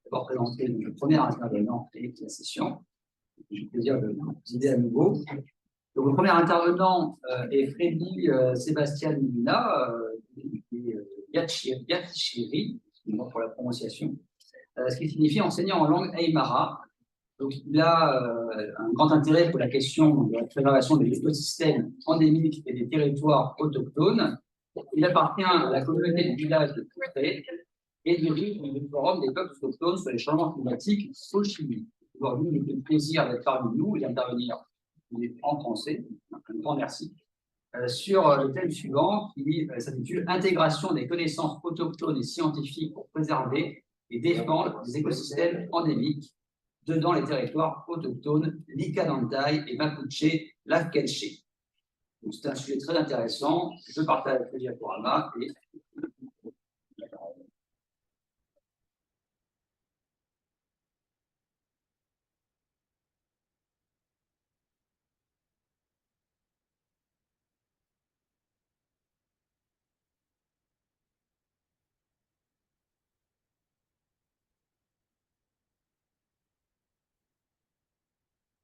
d'abord présenter le premier intervenant de la session. J'ai le plaisir de vous aider à nouveau. Donc, le premier intervenant est Freddy Sébastien Miluna, Yatchiri, excusez-moi pour la prononciation, ce qui signifie enseignant en langue Aymara. Donc, il a un grand intérêt pour la question de la préservation des écosystèmes endémiques et des territoires autochtones. Il appartient à la communauté du village de Poutré et dirige le forum des peuples autochtones sur les changements climatiques au Chili. Aujourd'hui, il nous fait le plaisir d'être parmi nous et d'intervenir en français. Un grand merci. Sur le thème suivant qui s'intitule Intégration des connaissances autochtones et scientifiques pour préserver et défendre les écosystèmes endémiques dedans les territoires autochtones Licanantay et Mapuche Lafkenché. C'est un sujet très intéressant. Je partage avec le diaporama et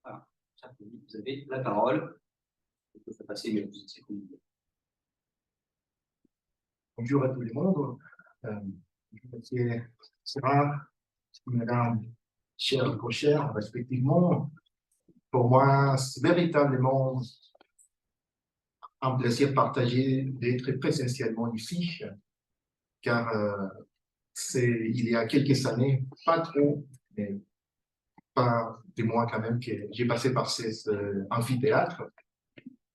voilà. Vous avez la parole. Je peux passer mieux. Bonjour à tout le monde. Monsieur Sarah, Madame chère et co-chère, respectivement. Pour moi, c'est véritablement un plaisir partagé d'être présentiellement ici, car il y a quelques années, pas trop, mais pas des mois quand même, que j'ai passé par cet amphithéâtre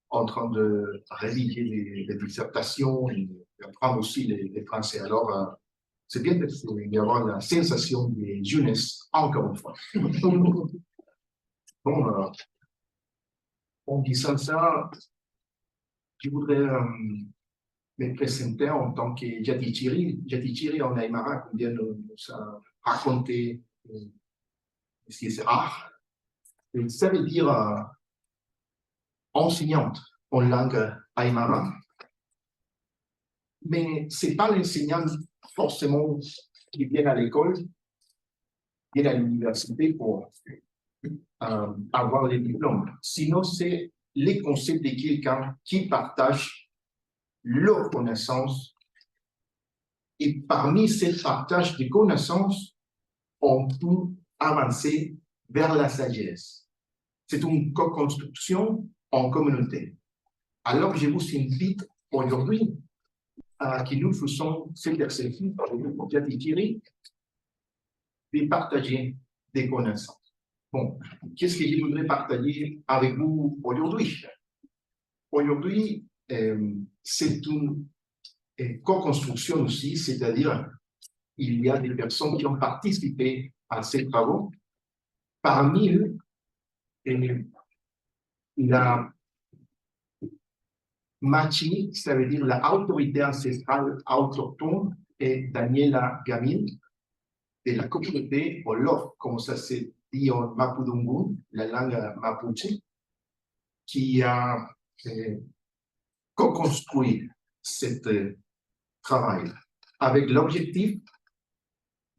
en train de rédiger des dissertations et apprendre aussi les français. Alors, c'est bien d'avoir la sensation de jeunesse, encore une fois. Bon, en disant ça, je voudrais me présenter en tant que Yatchiri. Yatchiri en Aymara, comme vient nous a raconté M. Serra. Ça veut dire enseignante en langue Aymara. Mais ce n'est pas l'enseignant forcément qui vient à l'école, vient à l'université pour avoir les diplômes. Sinon, c'est les concepts de quelqu'un qui partage leurs connaissances. Et parmi ces partages de connaissances, on peut avancer vers la sagesse. C'est une co-construction en communauté. Alors, je vous invite aujourd'hui à que nous faisons cet exercice pour Yatchiri de partager des connaissances. Bon, qu'est-ce que je voudrais partager avec vous aujourd'hui? Aujourd'hui, c'est une co-construction aussi, c'est-à-dire il y a des personnes qui ont participé à ces travaux. Parmi eux, la Machi, ça veut dire l'autorité ancestrale autochtone, et Daniela Gamin, de la communauté Wolof, comme ça se dit en Mapudungun, la langue mapuche, qui a co-construit ce travail avec l'objectif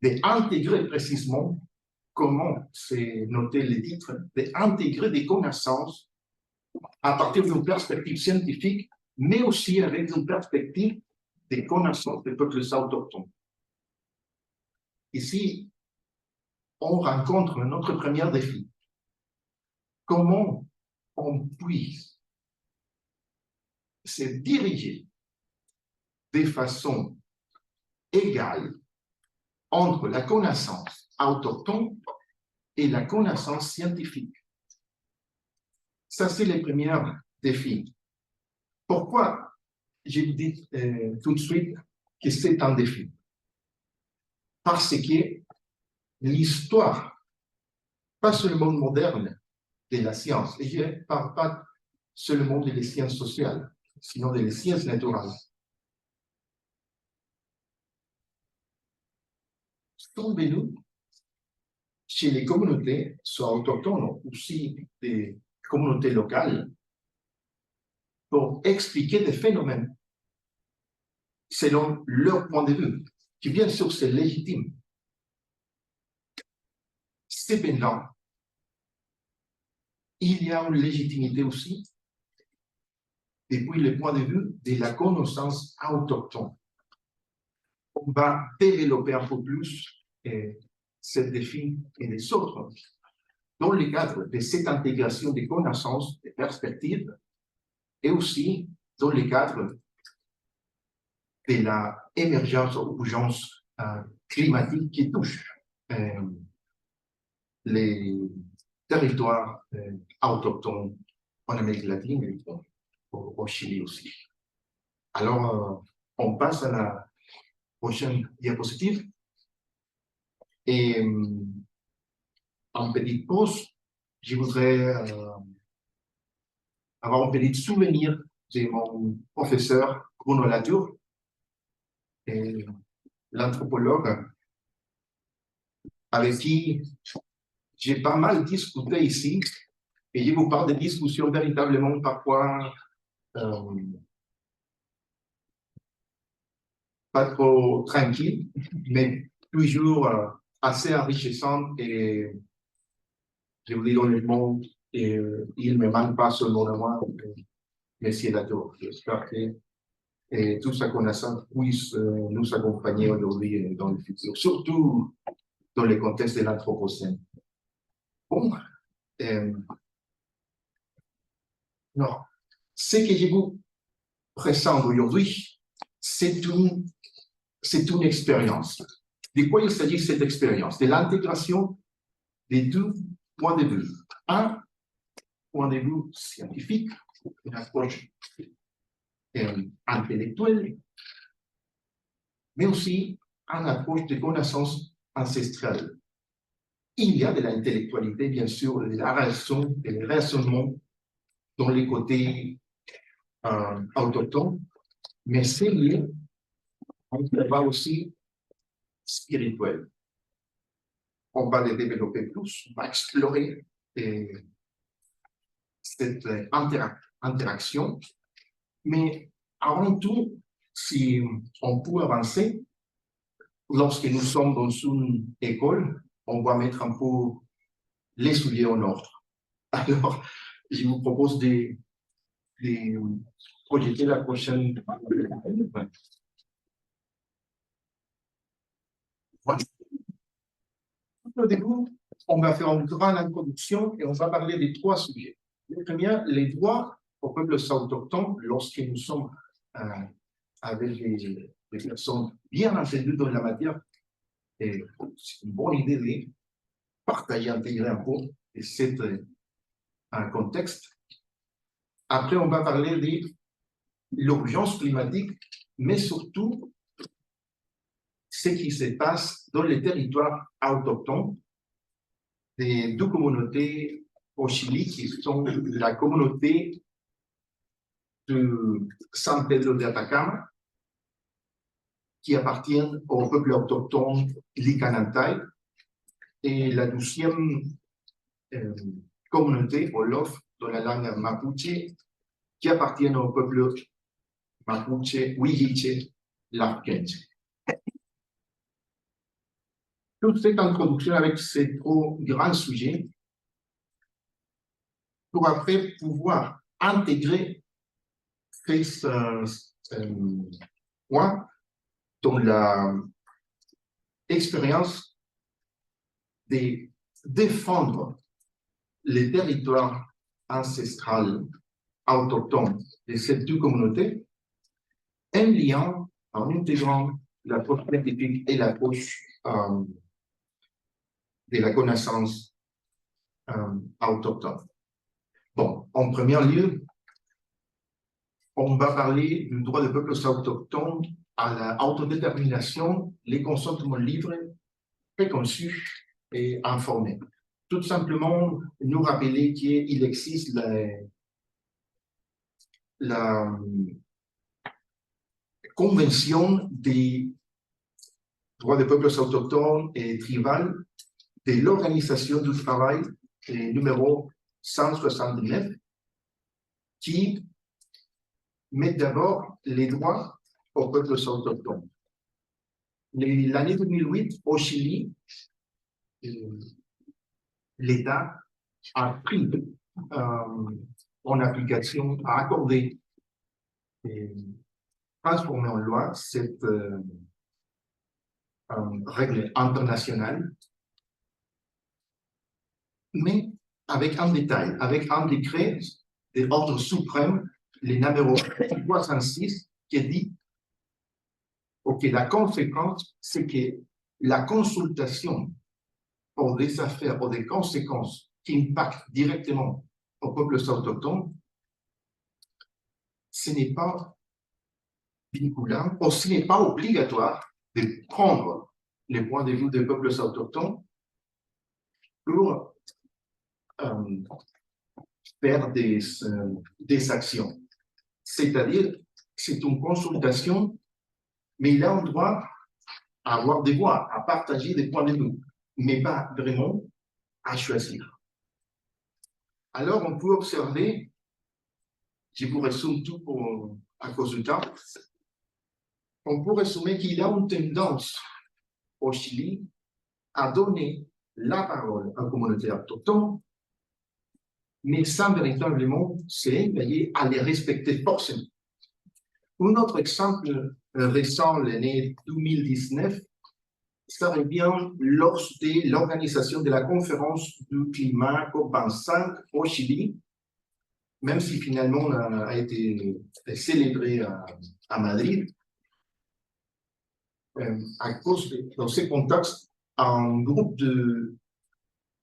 d'intégrer précisément, comment c'est noté le titre, d'intégrer des connaissances à partir d'une perspective scientifique, mais aussi avec une perspective des connaissances des peuples autochtones. Ici, on rencontre notre premier défi. Comment on puisse se diriger de façon égale entre la connaissance autochtone et la connaissance scientifique. Ça, c'est le premier défi. Pourquoi je vous dis tout de suite que c'est un défi? Parce que l'histoire, pas seulement moderne de la science, et je ne parle pas seulement des sciences sociales, sinon des sciences naturelles, sont venues chez les communautés, soit autochtones ou aussi des communautés locales, pour expliquer des phénomènes selon leur point de vue, qui bien sûr c'est légitime. Cependant, il y a une légitimité aussi depuis le point de vue de la connaissance autochtone. On va développer un peu plus ce défi et les autres dans le cadre de cette intégration des connaissances, des perspectives, et aussi dans le cadre de l'émergence ou urgence climatique qui touche les territoires autochtones en Amérique latine et au Chili aussi. Alors, on passe à la prochaine diapositive. Et en petite pause, je voudrais avoir un petit souvenir de mon professeur Bruno Latour, l'anthropologue avec qui j'ai pas mal discuté ici, et je vous parle de discussions véritablement parfois pas trop tranquilles, mais toujours assez enrichissantes, et je vous dis honnêtement, il ne me manque pas seulement à moi, Monsieur Latour. J'espère que toute sa connaissance puisse nous accompagner aujourd'hui et dans le futur, surtout dans le contexte de l'Anthropocène. Bon, non, ce que je vous présente aujourd'hui, c'est une expérience. De quoi il s'agit cette expérience? De l'intégration des deux points de vue. Un point de vue scientifique, une approche intellectuelle, mais aussi une approche de connaissance ancestrale. Il y a de l'intellectualité, bien sûr, de la raison et le raisonnement dans les côtés autochtones, mais c'est lié à un travail aussi spirituel. On va le développer plus, on va explorer cette interaction, mais avant tout, si on peut avancer, lorsque nous sommes dans une école, on va mettre un peu les souliers en ordre. Alors, je vous propose de projeter la prochaine. Voilà. Au début, on va faire une grande introduction et on va parler de trois sujets. Le premier, les droits aux peuples autochtones lorsque nous sommes avec des personnes bien entendues dans la matière. Et c'est une bonne idée de partager, intégrer un peu cet contexte. Après, on va parler de l'urgence climatique, mais surtout ce qui se passe dans les territoires autochtones des deux communautés au Chili, qui sont la communauté de San Pedro de Atacama, qui appartient au peuple autochtone Licanantay, et la deuxième communauté, Wolof, dans la langue mapuche, qui appartient au peuple mapuche Huilliche Larquenche. Toute cette introduction avec ces trois grands sujets pour après pouvoir intégrer ces points dans l'expérience de défendre les territoires ancestraux autochtones de ces deux communautés, en liant, en intégrant l'approche scientifique et l'approche de la connaissance autochtone. Bon, en premier lieu, on va parler du droit des peuples autochtones à l'autodétermination, les consentements libres, préconçus et informés. Tout simplement, nous rappeler qu'il existe la Convention des droits des peuples autochtones et tribales de l'Organisation du travail numéro 179, qui met d'abord les droits aux peuples autochtones. L'année 2008, au Chili, l'État a pris en application, a accordé et transformé en loi cette règle internationale, mais avec un détail, avec un décret de l'ordre suprême, le numéro 66, qui dit ok, la conséquence, c'est que la consultation pour des affaires ou des conséquences qui impactent directement aux peuples autochtones, ce n'est pas vinculant, ou ce n'est pas obligatoire de prendre les points de vue des peuples autochtones pour faire des actions. C'est-à-dire, c'est une consultation, mais il a un droit à avoir des voix, à partager des points de vue, mais pas vraiment à choisir. Alors, on peut observer, je vous résume tout à cause du temps, on peut résumer qu'il y a une tendance au Chili à donner la parole à la communauté autochtone, mais sans véritablement s'éveiller à les respecter forcément. Un autre exemple récent, l'année 2019, ça revient lors de l'organisation de la conférence du climat COP25 au Chili, même si finalement a été célébré à Madrid. À cause dans ces contextes, un groupe de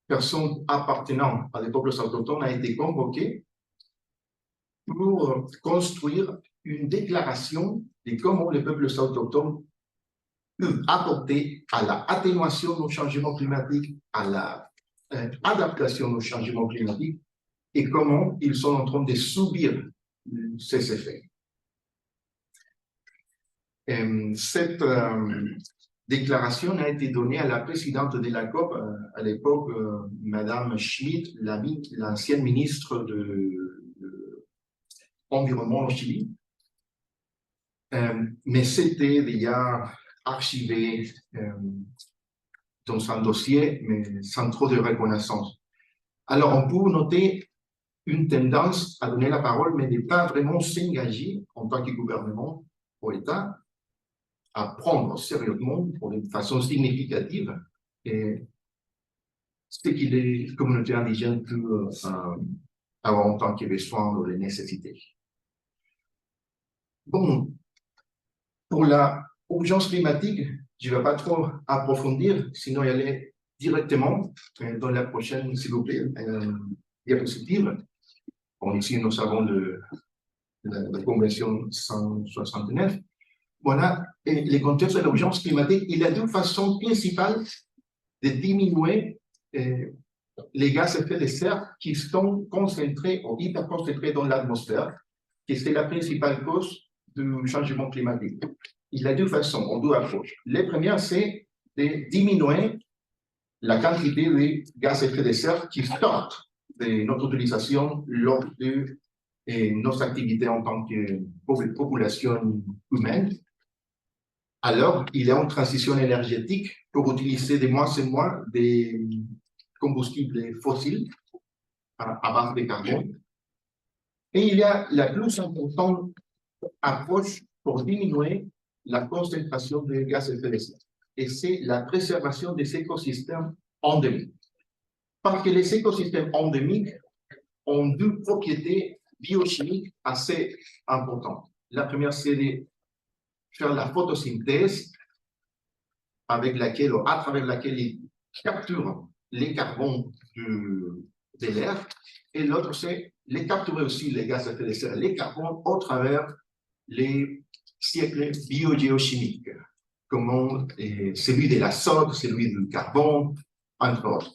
personnes appartenant à des peuples autochtones a été convoqué pour construire une déclaration de comment les peuples autochtones peuvent apporter à l'atténuation du changement climatique, à l'adaptation au changement climatique et comment ils sont en train de subir ces effets. Cette déclaration a été donnée à la présidente de la COP, à l'époque, Madame Schmidt, l'ancienne ministre de l'Environnement au Chili. Mais c'était déjà archivé dans un dossier, mais sans trop de reconnaissance. Alors, on peut noter une tendance à donner la parole, mais ne pas vraiment s'engager en tant que gouvernement ou État à prendre sérieusement, de façon significative, ce que les communautés indigènes peuvent avoir en tant que besoin ou les nécessités. Bon, pour la urgence climatique, je ne vais pas trop approfondir, sinon y aller directement dans la prochaine, s'il vous plaît, diapositive. Bon, ici, nous avons la Convention 169. Voilà, et le contexte de l'urgence climatique, il y a deux façons principales de diminuer les gaz à effet de serre qui sont concentrés ou hyper concentrés dans l'atmosphère, qui c'est la principale cause du changement climatique. Il y a deux façons, ou deux approches. La première, c'est de diminuer la quantité de gaz à effet de serre qui sortent de notre utilisation lors de nos activités en tant que population humaine. Alors, il y a une transition énergétique pour utiliser de moins en moins des combustibles fossiles à base de carbone. Et il y a la plus importante approche pour diminuer la concentration de gaz à effet de serre. Et c'est la préservation des écosystèmes endémiques. Parce que les écosystèmes endémiques ont deux propriétés biochimiques assez importantes. La première, c'est de faire la photosynthèse avec laquelle, ou à travers laquelle ils capturent les carbons de l'air. Et l'autre, c'est de capturer aussi les gaz à effet de serre, les carbons, au travers les cycles biogéochimiques, comme celui de l'azote, celui du carbone, entre autres.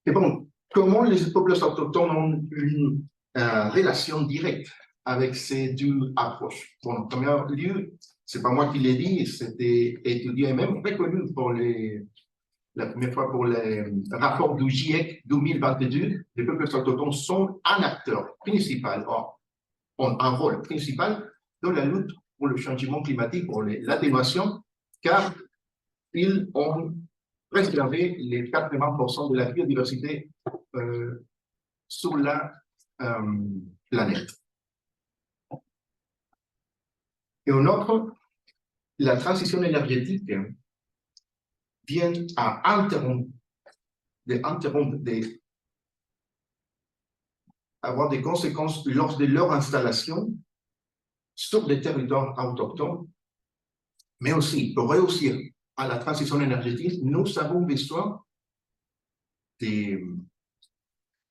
Et bon, comment les peuples autochtones ont une relation directe avec ces deux approches? Bon, en premier lieu, c'est pas moi qui l'ai dit, c'était étudié et même reconnu pour la première fois pour les rapports du GIEC 2022. Les peuples autochtones sont un acteur principal, ont un rôle principal dans la lutte pour le changement climatique, pour l'atténuation, car ils ont préserver les 80% de la biodiversité sur la planète. Et un autre, la transition énergétique vient à avoir des conséquences lors de leur installation sur des territoires autochtones, mais aussi pour réussir à la transition énergétique, nous avons besoin de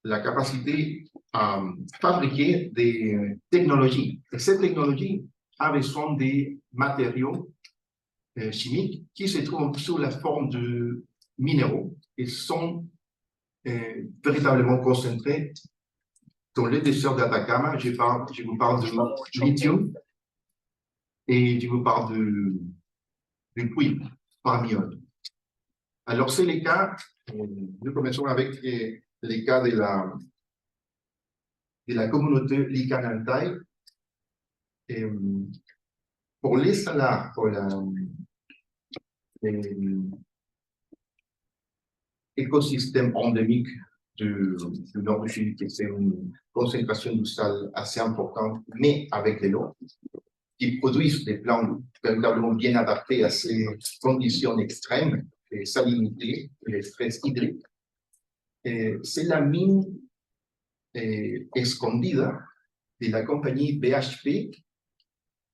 la capacité à fabriquer des technologies. Et cette technologie a besoin des matériaux chimiques qui se trouvent sous la forme de minéraux et sont véritablement concentrés dans le désert d'Atacama. Je vous parle de lithium et je vous parle de cuivre parmi eux. Alors, c'est les cas, nous commençons avec les cas de la communauté Likanantai. Pour les salars, pour l'écosystème endémique du nord du Chili, c'est une concentration de sel assez importante, mais avec de l'eau, qui produisent des plantes véritablement bien adaptées à ces conditions extrêmes, de salinité et de stress hydrique. C'est la mine escondida de la compagnie BHP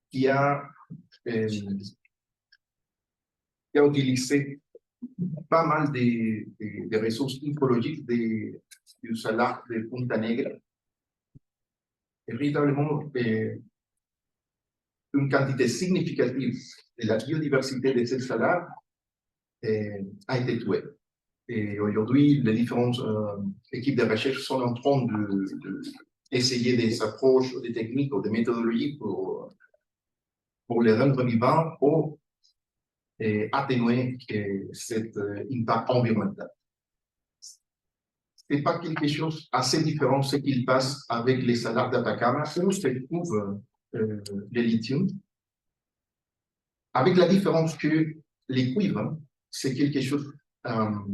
qui a utilisé pas mal de ressources hydrologiques du salar de Punta Negra. Et véritablement, une quantité significative de la biodiversité de ce salar a été tuée. Et aujourd'hui, les différentes équipes de recherche sont en train d'essayer des approches, des techniques ou des méthodologies pour les rendre vivants ou atténuer cet impact environnemental. Ce n'est pas quelque chose assez différent ce qu'il passe avec les salars d'Atacama, où se trouve le lithium, avec la différence que les cuivres, c'est quelque chose, un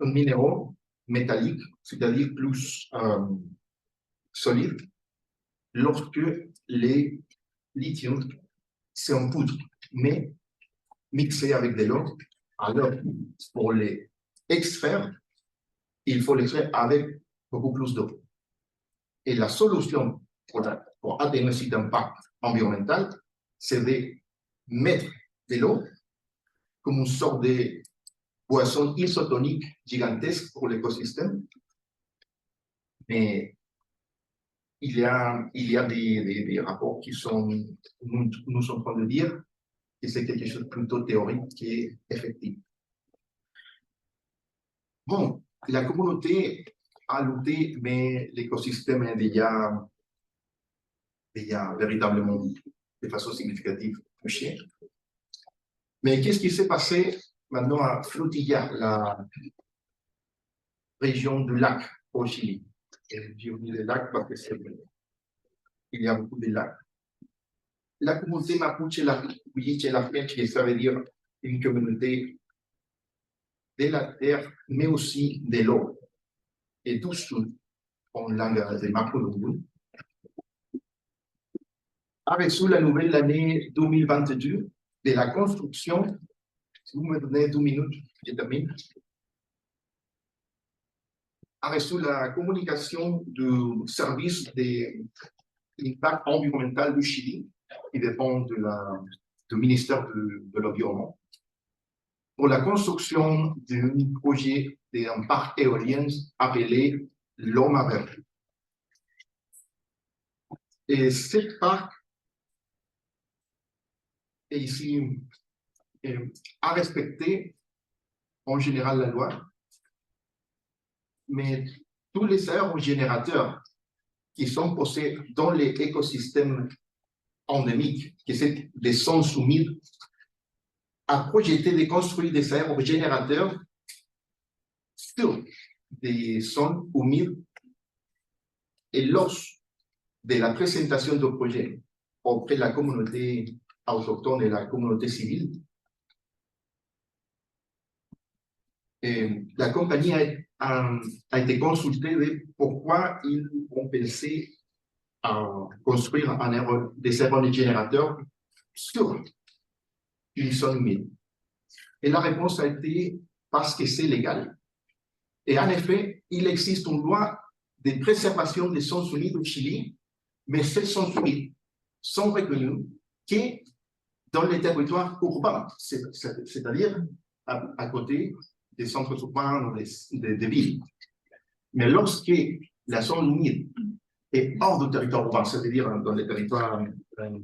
minéraux métallique, c'est-à-dire plus solide, lorsque les lithium, c'est en poudre, mais mixé avec de l'eau. Alors, pour les extraire, il faut l'extraire avec beaucoup plus d'eau. Et la solution pour atteindre cet impact environnemental, c'est de mettre de l'eau comme une sorte de boisson isotonique gigantesque pour l'écosystème. Mais il y a des rapports qui nous sont en train de dire que c'est quelque chose de plutôt théorique qui est effectif. Bon, la communauté a lutté, mais l'écosystème est déjà véritablement de façon significative touché. Mais qu'est-ce qui s'est passé maintenant à Frutillas, la région du lac au Chili? J'ai dit le lac parce qu'il y a beaucoup de lacs. La communauté Mapuche, la French, ça veut dire une communauté de la terre, mais aussi de l'eau, et tous en langue de Mapudungun, a reçu la nouvelle année 2022 de la construction. Si vous me donnez 2 minutes, je termine. A reçu la communication du service d'impact environnemental du Chili, qui dépend du ministère de l'Environnement, pour la construction d'un projet d'un parc éolien appelé Loma Verde. Et ce parc est ici à respecter en général la loi, mais tous les aérogénérateurs qui sont posés dans les écosystèmes endémiques, qui sont des zones humides, a projeté de construire des aérogénérateurs sur des zones humides. Et lors de la présentation du projet auprès de la communauté autochtone et la communauté civile, la compagnie a été consultée de pourquoi ils ont pensé à construire des aéronefs sur une zone humide. Et la réponse a été parce que c'est légal. Et en effet, il existe une loi de préservation des zones humides au Chili, mais ces zones humides sont reconnues que dans les territoires urbains, c'est-à-dire à côté des centres urbains ou des villes. Mais lorsque la zone humide est hors du territoire urbain, c'est-à-dire dans les territoires urbains,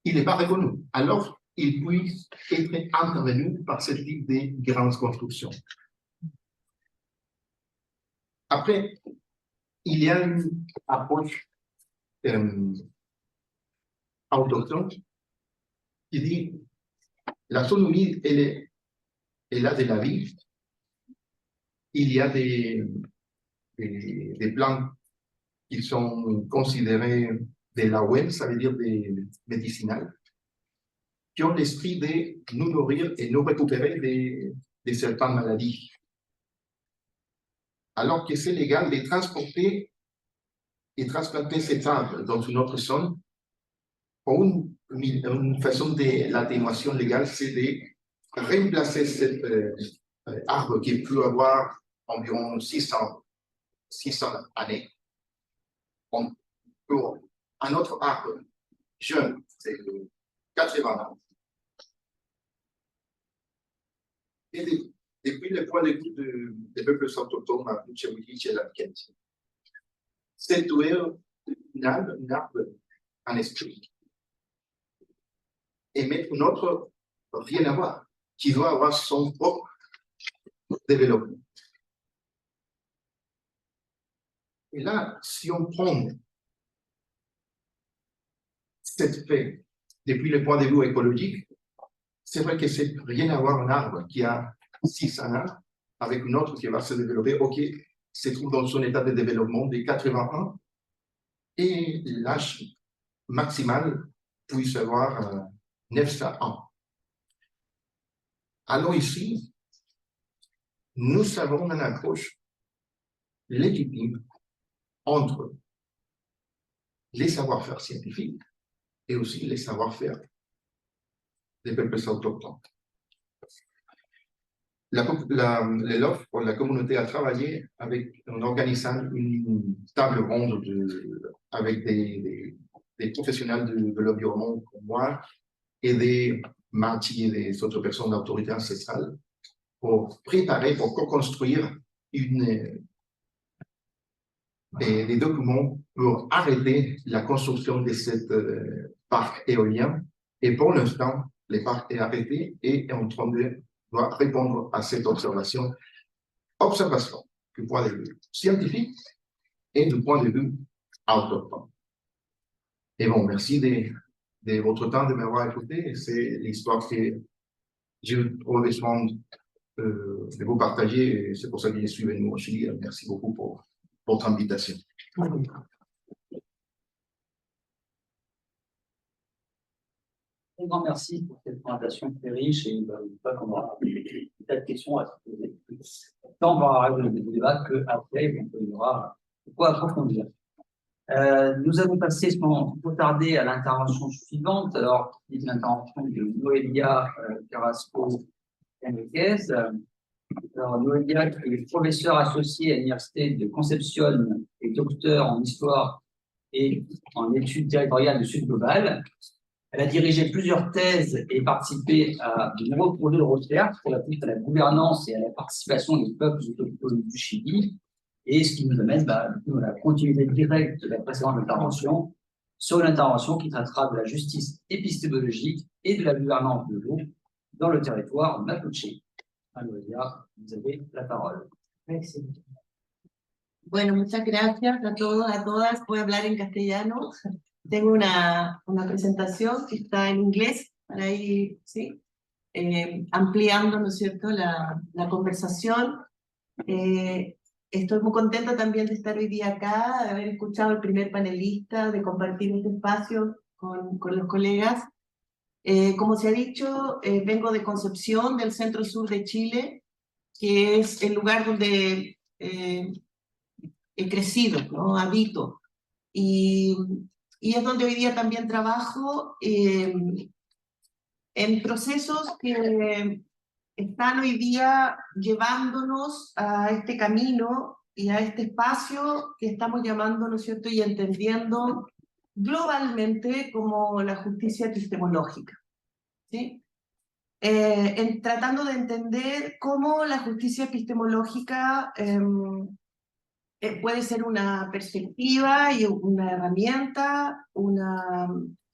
il n'est pas reconnu. Alors, il peut être intervenu par ce type de grandes constructions. Après, il y a une approche autochtone qui dit la zone humide, elle a de la vie. Il y a des plantes qui sont considérées de la web, ça veut dire des médicinales, qui ont l'esprit de nous nourrir et nous récupérer de certaines maladies. Alors que c'est légal de transporter et transplanter cet arbre dans une autre zone. Une façon de l'atténuation légale, c'est de remplacer cet arbre qui peut avoir environ 600 années pour un autre arbre jeune, c'est 80 ans. Et depuis le point de vue des peuples autochtones, Mapuche, et la Kenzie, c'est tuer un arbre en esprit et mettre un autre, rien à voir, qui doit avoir son propre développement. Et là, si on prend cette fait depuis le point de vue écologique, c'est vrai que c'est rien à voir un arbre qui a 6 ans avec une autre qui va se développer, ok, se trouve dans son état de développement de 80 ans et l'âge maximal puisse avoir 900 ans. Alors ici, nous avons une approche légitime entre les savoir-faire scientifiques et aussi les savoir-faire des peuples autochtones. L'OFF, la communauté, a travaillé en organisant une table ronde avec des professionnels de l'environnement comme moi et des martis et des autres personnes d'autorité ancestrale pour préparer, pour co-construire des documents pour arrêter la construction de cet parc éolien. Et pour l'instant, le parc est arrêté et est en train de répondre à cette observation du point de vue scientifique et du point de vue autochtone. Et bon, merci de votre temps de m'avoir écouté. C'est l'histoire que j'ai eu besoin de vous partager. C'est pour ça que je suis venu au Chili. Merci beaucoup pour votre invitation. Un grand merci pour cette présentation très riche et pas qu'on aura des tas de questions à se poser. Tant on va arriver au débat qu'après, il y aura de quoi approfondir. Nous allons passer sans trop tarder à l'intervention suivante. Alors, l'intervention de Noelia Carrasco Enriquez. Alors, Noelia, qui est professeure associée à l'Université de Concepción et docteur en histoire et en études territoriales du Sud global. Elle a dirigé plusieurs thèses et participé à de nombreux projets de recherche relatifs à la gouvernance et à la participation des peuples autochtones du Chili. Et ce qui nous amène à la continuité directe de la précédente intervention sur une intervention qui traitera de la justice épistémologique et de la gouvernance de l'eau dans le territoire mapuche. Aloya, vous avez la parole. Merci. Bueno, muchas gracias a todos, a todas. Voy a hablar en castellano. Tengo una presentación que está en inglés para ir, ¿sí? Ampliando, ¿no es cierto?, la conversación. Estoy muy contenta también de estar hoy día acá, de haber escuchado al primer panelista, de compartir este espacio con los colegas. Como se ha dicho, vengo de Concepción, del centro sur de Chile, que es el lugar donde he crecido, ¿no? Habito. Y es donde hoy día también trabajo en procesos que están hoy día llevándonos a este camino y a este espacio que estamos llamando, ¿no es cierto?, y entendiendo globalmente como la justicia epistemológica, ¿sí? Tratando de entender cómo la justicia epistemológica puede ser una perspectiva y una herramienta, un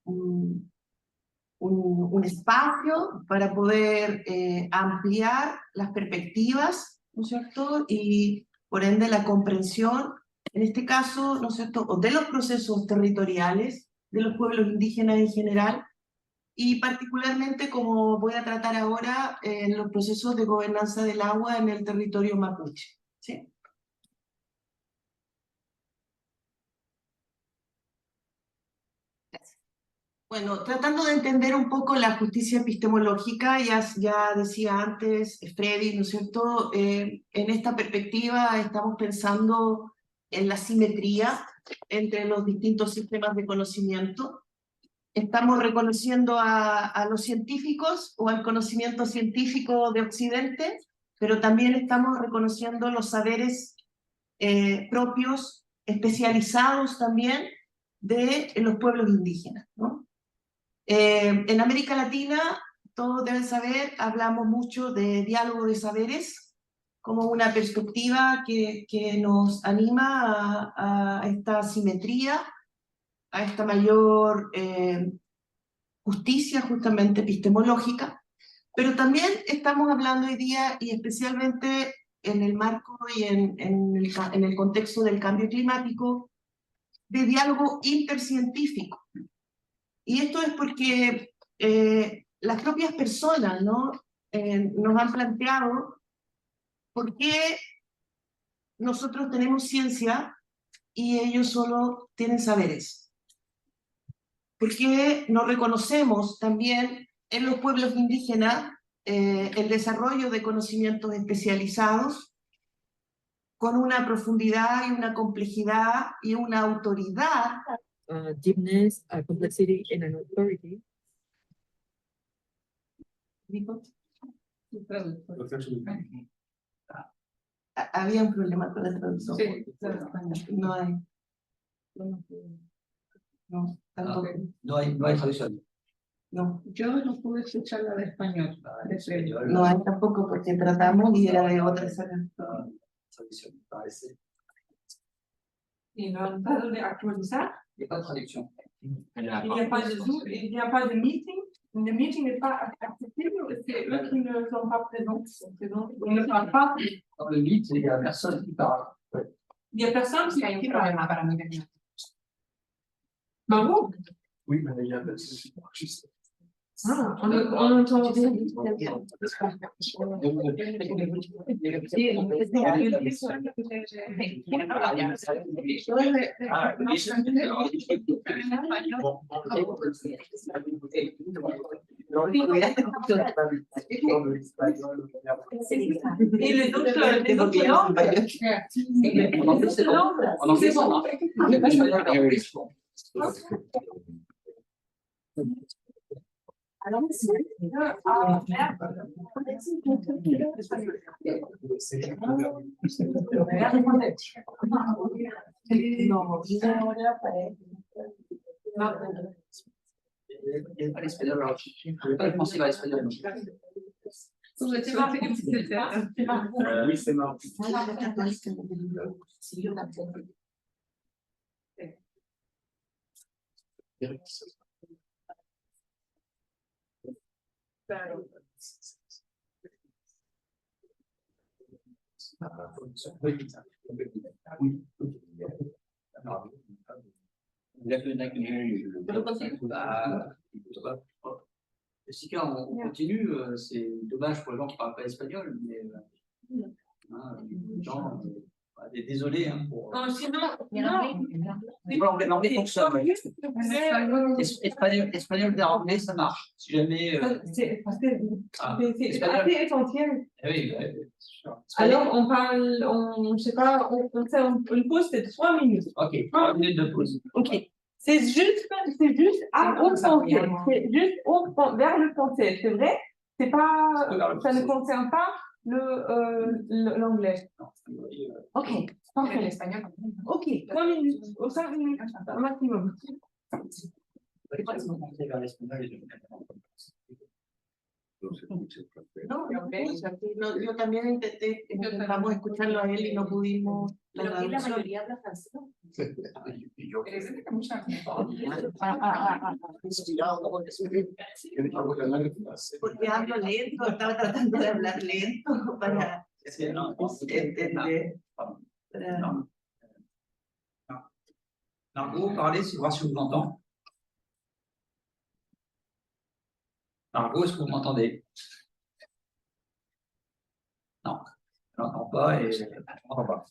espacio para poder ampliar las perspectivas, ¿no es cierto? Y por ende la comprensión, en este caso, ¿no es cierto?, de los procesos territoriales de los pueblos indígenas en general, y particularmente, como voy a tratar ahora, en los procesos de gobernanza del agua en el territorio mapuche, ¿sí? Bueno, tratando de entender un poco la justicia epistemológica, ya decía antes Freddy, ¿no es cierto? En esta perspectiva estamos pensando en la simetría entre los distintos sistemas de conocimiento. Estamos reconociendo a los científicos o al conocimiento científico de Occidente, pero también estamos reconociendo los saberes propios, especializados también, de los pueblos indígenas, ¿no? En América Latina, todos deben saber, hablamos mucho de diálogo de saberes como una perspectiva que nos anima a esta simetría, a esta mayor justicia justamente epistemológica, pero también estamos hablando hoy día, y especialmente en el marco y en el contexto del cambio climático, de diálogo intercientífico. Y esto es porque las propias personas, ¿no? Nos han planteado por qué nosotros tenemos ciencia y ellos solo tienen saberes. ¿Por qué no reconocemos también en los pueblos indígenas el desarrollo de conocimientos especializados con una profundidad y una complejidad y una autoridad? Deepness, complexity, and an authority. ¿Dijo? Había un problema con la traducción. Sí, No hay. No, tampoco. No hay traducción. No, Yo no pude escuchar la de español. no hay tampoco porque tratamos y era de otra sala. Traduction, me paraissait. Ils n'ont pas donné actualisar. Il n'y a pas de traduction. Il n'y a pas de Zoom, il n'y a pas de meeting. Le meeting n'est pas accessible, c'est eux qui ne sont pas présents. Ils ne parlent pas. Dans le mythe, il n'y a personne qui parle. Il n'y a personne qui Hay un problema para mí también. Bravo. Oui, mais il y a Ah, on entend bien. Et les autres langues, En anglais, c'est bon. En anglais, c'est bon. Pas l'espagnol, alors. Pas le français, va l'espagnol. Oui, c'est marrant. Jessica, on continue, c'est dommage pour les gens qui ne parlent pas espagnol, mais les gens Désolé hein, pour. Non, sinon, L'anglais fonctionne. Espagnol vers anglais, ça marche. Si jamais. C'est Ah, assez espagnol. essentiel. Oui, c'est sûr. Alors, on parle, je sais pas, on fait une pause de 3 minutes. Ok, 3 minutes de pause. Ok. C'est juste au français. C'est juste vers le français. C'est vrai? C'est pas, ça ne concerne pas l'anglais. Ok. Parfait. L'espagnol. Ok. 3 minutes. Au 5 minutes. Au maximum. No, yo también intentamos escucharlo a él y no pudimos. La traducción. habla francés. Porque hablo lento, estaba tratando de hablar lento para entender. Non. Margot, parlez, voir si vous m'entendez. Margot, est-ce que vous m'entendez? Non, je n'entends pas et je n'entends pas.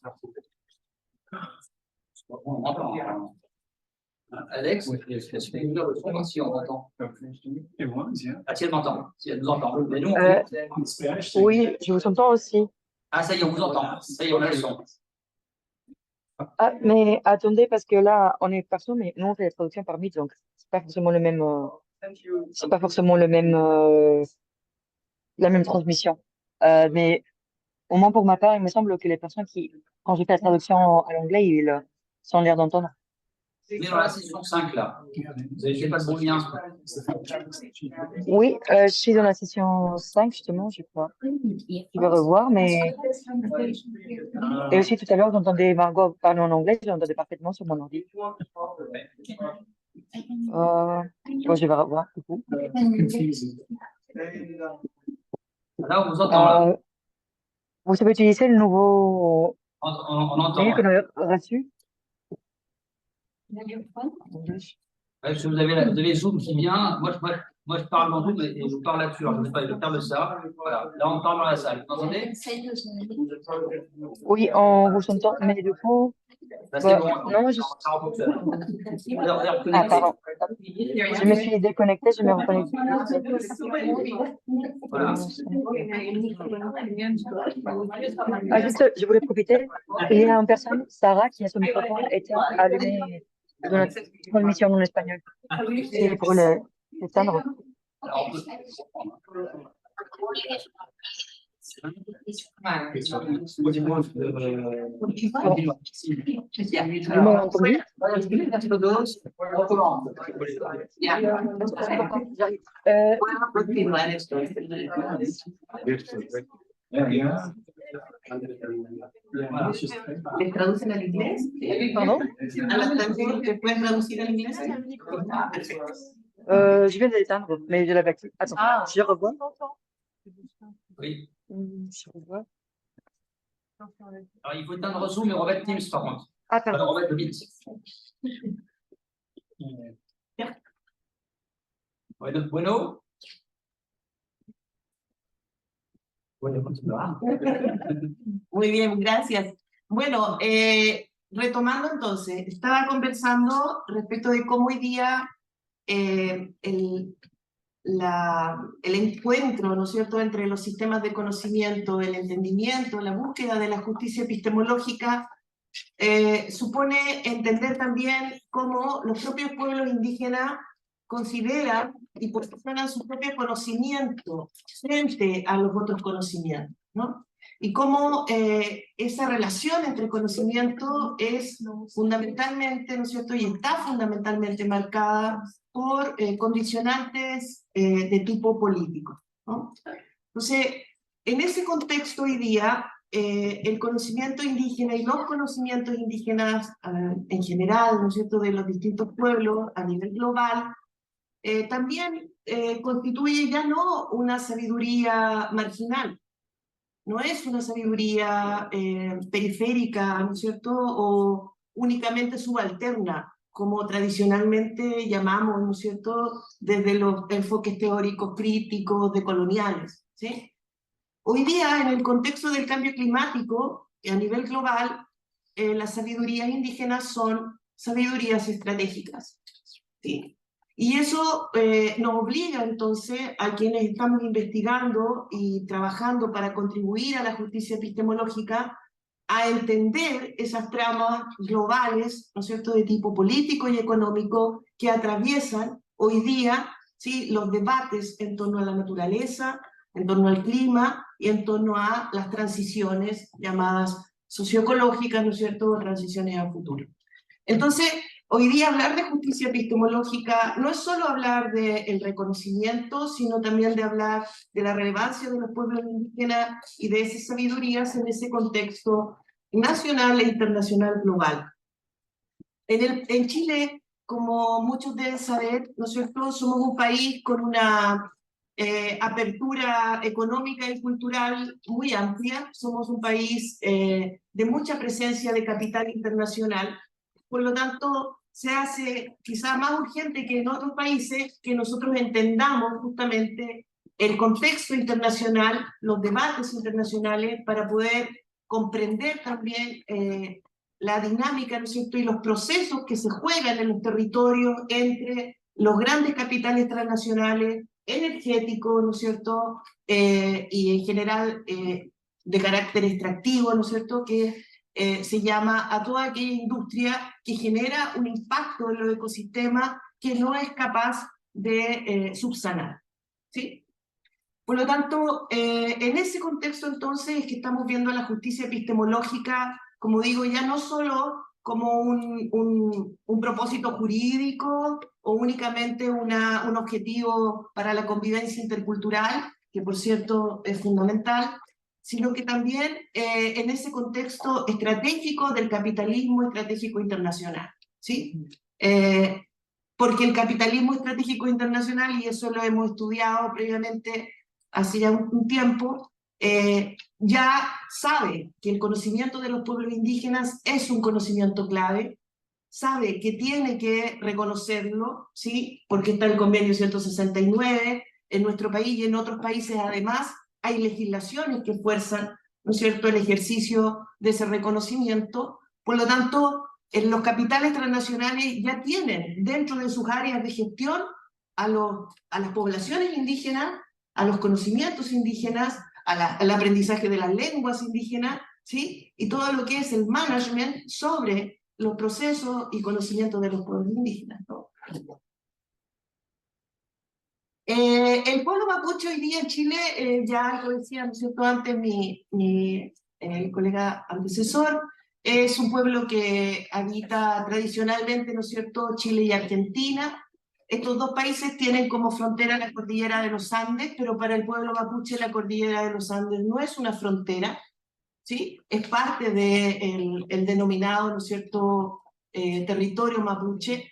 On m'entend. Alex, est-ce que nous avons si on entend? Ah, si elle m'entend, si elle nous entend. Mais nous, Oui, je vous entends aussi. Ah, ça y est, on vous entend. Ça y est, on a le son. Ah, mais attendez, parce que là, on est partout, mais nous, on fait la traduction par Meet, donc c'est pas forcément le même, c'est pas forcément le même, la même transmission. Mais au moins pour ma part, il me semble que les personnes qui, quand je fais la traduction à l'anglais, ils sont l'air d'entendre. On est dans la session 5 là. Vous avez fait pas de bon lien. Oui, je suis dans la session 5, justement, je crois. Je vais revoir, mais. Et aussi, tout à l'heure, j'entendais Margot parler en anglais, j'entendais parfaitement sur mon ordi. Bon, je vais revoir, du coup. Là, on vous entend là. Vous savez utiliser le nouveau On entend. mail que nous avons reçu? Ouais, parce que vous avez Zoom qui vient. Moi, je parle dans Zoom et je vous parle là-dessus. Alors, je ne sais pas, je ferme ça. Voilà. Là, on parle dans la salle. Vous entendez? Oui, on vous entend, mais du coup. Là, c'est bon. Non, je. Ah, pardon. Je me suis déconnectée, je me reconnecte. Voilà. Ah, juste, je voulais profiter. Il y a une personne, Sarah, qui a son microphone éteint allumé dans la transmission en espagnol. C'est pour l'éteindre. Alors, Vous m'avez entendu? on recommence. ¿Les traducen al inglés? Pardon? ¿A las traducciones te pueden traducir al inglés? Je viens de l'éteindre, mais je l'avais activé. Attends, je revois. Oui. Je revois. Alors, il faut éteindre Zoom et remettre Teams par contre. Ah, pardon. Alors, remettre le Meet. Bueno. Muy bien, gracias. Bueno, retomando entonces, estaba conversando respecto de cómo hoy día el encuentro, ¿no es cierto?, entre los sistemas de conocimiento, el entendimiento, la búsqueda de la justicia epistemológica, supone entender también cómo los propios pueblos indígenas consideran y posicionan su propio conocimiento frente a los otros conocimientos, ¿no? Y cómo esa relación entre conocimiento es fundamentalmente, ¿no es cierto?, y está fundamentalmente marcada por condicionantes de tipo político, ¿no? Entonces, en ese contexto hoy día, el conocimiento indígena y los conocimientos indígenas en general, ¿no es cierto?, de los distintos pueblos a nivel global, también constituye ya no una sabiduría marginal, no es una sabiduría periférica, ¿no es cierto?, o únicamente subalterna, como tradicionalmente llamamos, ¿no es cierto?, desde los enfoques teóricos críticos decoloniales, ¿sí? Hoy día, en el contexto del cambio climático, a nivel global, las sabidurías indígenas son sabidurías estratégicas, ¿sí? Y eso nos obliga entonces a quienes estamos investigando y trabajando para contribuir a la justicia epistemológica a entender esas tramas globales, ¿no es cierto?, de tipo político y económico que atraviesan hoy día, ¿sí?, los debates en torno a la naturaleza, en torno al clima y en torno a las transiciones llamadas socioecológicas, ¿no es cierto?, o transiciones a futuro. Entonces, hoy día hablar de justicia epistemológica no es solo hablar del reconocimiento, sino también de hablar de la relevancia de los pueblos indígenas y de esas sabidurías en ese contexto nacional e internacional global. En Chile, como muchos deben saber, ¿no es cierto?, somos un país con una apertura económica y cultural muy amplia, somos un país de mucha presencia de capital internacional. Por lo tanto, se hace quizá más urgente que en otros países que nosotros entendamos justamente el contexto internacional, los debates internacionales, para poder comprender también la dinámica, ¿no es cierto?, y los procesos que se juegan en los territorios entre los grandes capitales transnacionales, energéticos, ¿no es cierto?, y en general de carácter extractivo, ¿no es cierto?, que se llama a toda aquella industria que genera un impacto en los ecosistemas que no es capaz de subsanar, ¿sí? Por lo tanto, en ese contexto entonces es que estamos viendo la justicia epistemológica, como digo, ya no solo como un propósito jurídico o únicamente un objetivo para la convivencia intercultural, que por cierto es fundamental, sino que también en ese contexto estratégico del capitalismo estratégico internacional, ¿sí? Porque el capitalismo estratégico internacional, y eso lo hemos estudiado previamente hace ya un tiempo, ya sabe que el conocimiento de los pueblos indígenas es un conocimiento clave, sabe que tiene que reconocerlo, ¿sí?, porque está el convenio 169 en nuestro país y en otros países además hay legislaciones que fuerzan, ¿no es cierto?, el ejercicio de ese reconocimiento. Por lo tanto, los capitales transnacionales ya tienen dentro de sus áreas de gestión a las poblaciones indígenas, a los conocimientos indígenas, al aprendizaje de las lenguas indígenas, ¿sí?, y todo lo que es el management sobre los procesos y conocimientos de los pueblos indígenas, ¿no? El pueblo mapuche hoy día en Chile, ya lo decía, ¿no es cierto?, antes mi colega antecesor, es un pueblo que habita tradicionalmente, ¿no es cierto?, Chile y Argentina. Estos dos países tienen como frontera la cordillera de los Andes, pero para el pueblo mapuche la cordillera de los Andes no es una frontera, ¿sí?, es parte del denominado, ¿no es cierto?, territorio mapuche,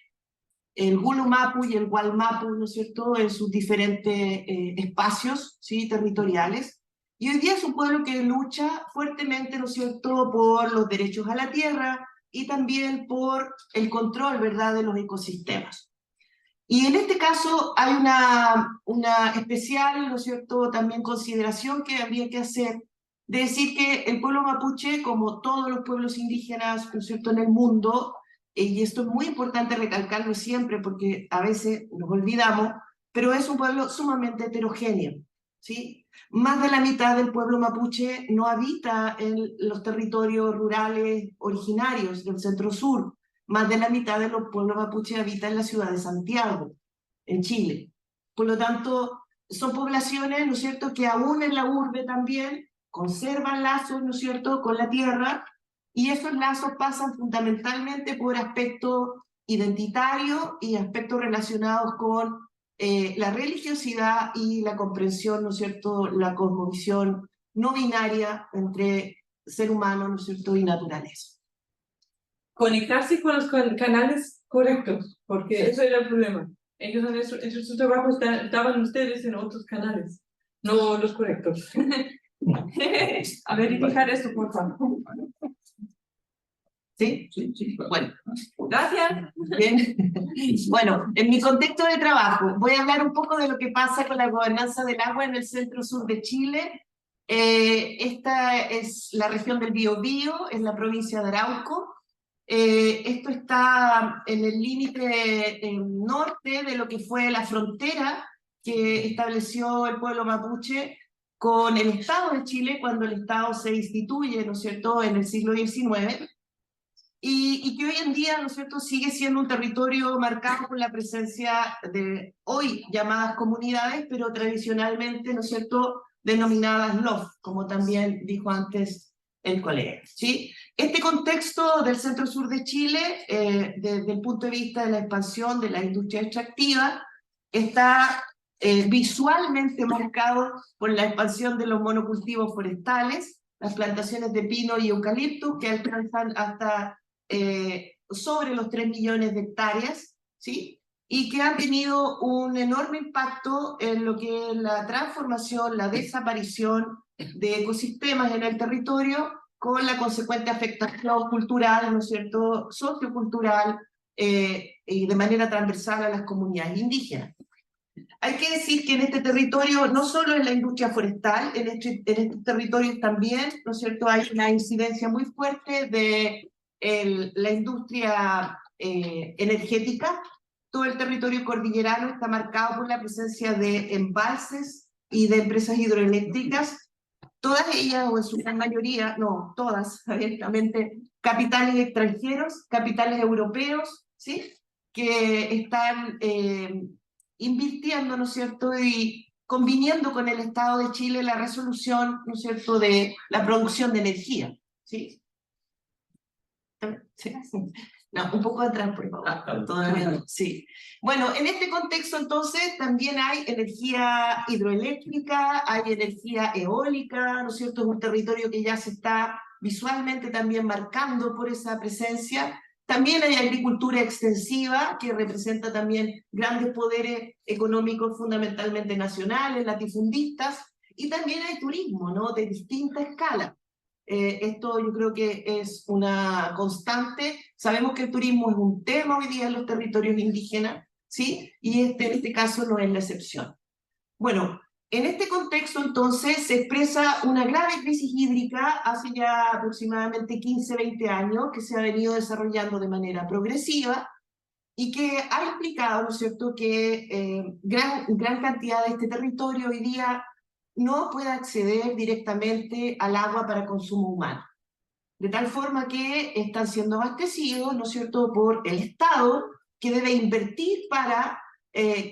el Gulumapu y el Gualmapu, ¿no es cierto?, en sus diferentes espacios, ¿sí?, territoriales. Y hoy día es un pueblo que lucha fuertemente, ¿no es cierto?, por los derechos a la tierra y también por el control, ¿verdad?, de los ecosistemas. Y en este caso hay una especial, ¿no es cierto?, también consideración que habría que hacer, de decir que el pueblo mapuche, como todos los pueblos indígenas, ¿no es cierto?, en el mundo, y esto es muy importante recalcarlo siempre porque a veces nos olvidamos, pero es un pueblo sumamente heterogéneo, ¿sí? Más de la mitad del pueblo mapuche no habita en los territorios rurales originarios del centro-sur. Más de la mitad de los pueblos mapuche habita en la ciudad de Santiago, en Chile. Por lo tanto, son poblaciones, ¿no es cierto?, que aún en la urbe también conservan lazos, ¿no es cierto?, con la tierra, y esos lazos pasan fundamentalmente por aspectos identitarios y aspectos relacionados con la religiosidad y la comprensión, ¿no es cierto?, la cosmovisión no binaria entre ser humano, ¿no es cierto?, y naturaleza. Conectarse con los canales correctos, porque eso era el problema. Ellos en su trabajo estaban ustedes en otros canales, no los correctos. A verificar esto, por favor. ¿Sí? Sí, sí. Bueno. Gracias. Bien. Bueno, en mi contexto de trabajo, voy a hablar un poco de lo que pasa con la gobernanza del agua en el centro sur de Chile. Esta es la región del Biobío, es la provincia de Arauco. Esto está en el límite norte de lo que fue la frontera que estableció el pueblo mapuche con el Estado de Chile cuando el Estado se instituye, ¿no es cierto?, en el siglo XIX, y que hoy en día, ¿no es cierto?, sigue siendo un territorio marcado por la presencia de hoy llamadas comunidades, pero tradicionalmente, ¿no es cierto?, denominadas LOF, como también dijo antes el colega, ¿sí? Este contexto del centro-sur de Chile, desde el punto de vista de la expansión de la industria extractiva, está visualmente marcado por la expansión de los monocultivos forestales, las plantaciones de pino y eucalipto que alcanzan hasta sobre los 3 millones de hectáreas, ¿sí? Y que han tenido un enorme impacto en lo que es la transformación, la desaparición de ecosistemas en el territorio, con la consecuente afectación cultural, ¿no es cierto?, sociocultural, y de manera transversal a las comunidades indígenas. Hay que decir que en este territorio no solo en la industria forestal, en estos territorios también, ¿no es cierto?, hay una incidencia muy fuerte de la industria energética. Todo el territorio cordillerano está marcado por la presencia de embalses y de empresas hidroeléctricas, todas ellas, o en su gran mayoría, no, todas, abiertamente, capitales extranjeros, capitales europeos, ¿sí?, que están invirtiendo, ¿no es cierto?, y conviniendo con el Estado de Chile la resolución, ¿no es cierto?, de la producción de energía, ¿sí? ¿Sí? No, un poco atrás, por favor. Todavía no. Sí. Bueno, en este contexto, entonces, también hay energía hidroeléctrica, hay energía eólica, ¿no es cierto? Es un territorio que ya se está visualmente también marcando por esa presencia. También hay agricultura extensiva, que representa también grandes poderes económicos fundamentalmente nacionales, latifundistas, y también hay turismo, ¿no?, de distinta escala. Esto yo creo que es una constante. Sabemos que el turismo es un tema hoy día en los territorios indígenas, ¿sí? Y en este caso no es la excepción. Bueno, en este contexto entonces se expresa una grave crisis hídrica hace ya aproximadamente 15, 20 años, que se ha venido desarrollando de manera progresiva y que ha implicado, ¿no es cierto?, que gran cantidad de este territorio hoy día no puede acceder directamente al agua para consumo humano. De tal forma que están siendo abastecidos, ¿no es cierto?, por el Estado, que debe invertir para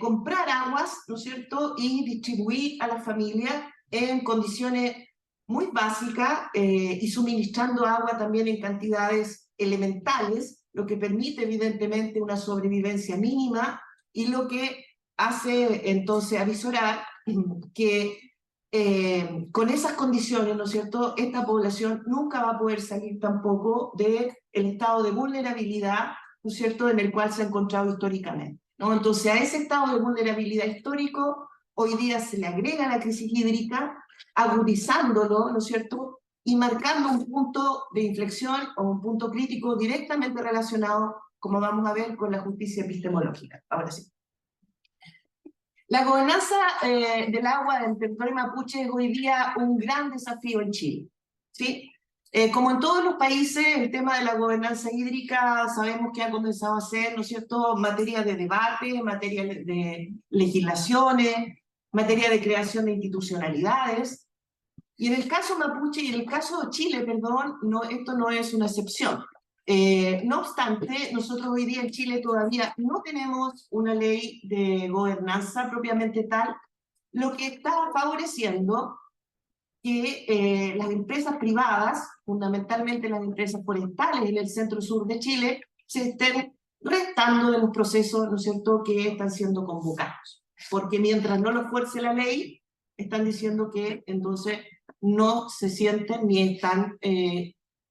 comprar aguas, ¿no es cierto?, y distribuir a las familias en condiciones muy básicas y suministrando agua también en cantidades elementales, lo que permite evidentemente una sobrevivencia mínima y lo que hace entonces avisorar que con esas condiciones, ¿no es cierto?, esta población nunca va a poder salir tampoco del estado de vulnerabilidad, ¿no es cierto?, en el cual se ha encontrado históricamente, ¿no? Entonces, a ese estado de vulnerabilidad histórico, hoy día se le agrega la crisis hídrica, agudizándolo, ¿no es cierto?, y marcando un punto de inflexión o un punto crítico directamente relacionado, como vamos a ver, con la justicia epistemológica. Ahora sí. La gobernanza del agua del territorio mapuche es hoy día un gran desafío en Chile, ¿sí? Como en todos los países, el tema de la gobernanza hídrica sabemos que ha comenzado a ser, ¿no es cierto?, materia de debate, materia de legislaciones, materia de creación de institucionalidades. Y en el caso mapuche, y en el caso de Chile, perdón, no, esto no es una excepción. No obstante, nosotros hoy día en Chile todavía no tenemos una ley de gobernanza propiamente tal, lo que está favoreciendo que las empresas privadas, fundamentalmente las empresas forestales en el centro-sur de Chile, se estén restando de los procesos, ¿no es cierto?, que están siendo convocados. Porque mientras no lo fuerce la ley, están diciendo que entonces no se sienten ni están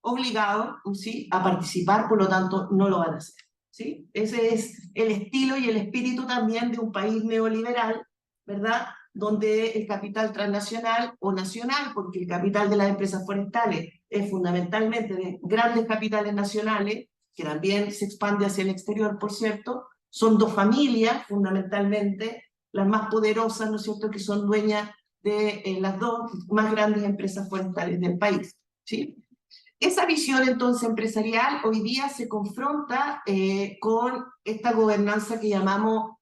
obligados, ¿sí?, a participar, por lo tanto no lo van a hacer, ¿sí? Ese es el estilo y el espíritu también de un país neoliberal, ¿verdad?, donde el capital transnacional o nacional, porque el capital de las empresas forestales es fundamentalmente de grandes capitales nacionales, que también se expande hacia el exterior, por cierto, son dos familias fundamentalmente, las más poderosas, ¿no es cierto?, que son dueñas de las dos más grandes empresas forestales del país, ¿sí? Esa visión entonces empresarial hoy día se confronta con esta gobernanza que llamamos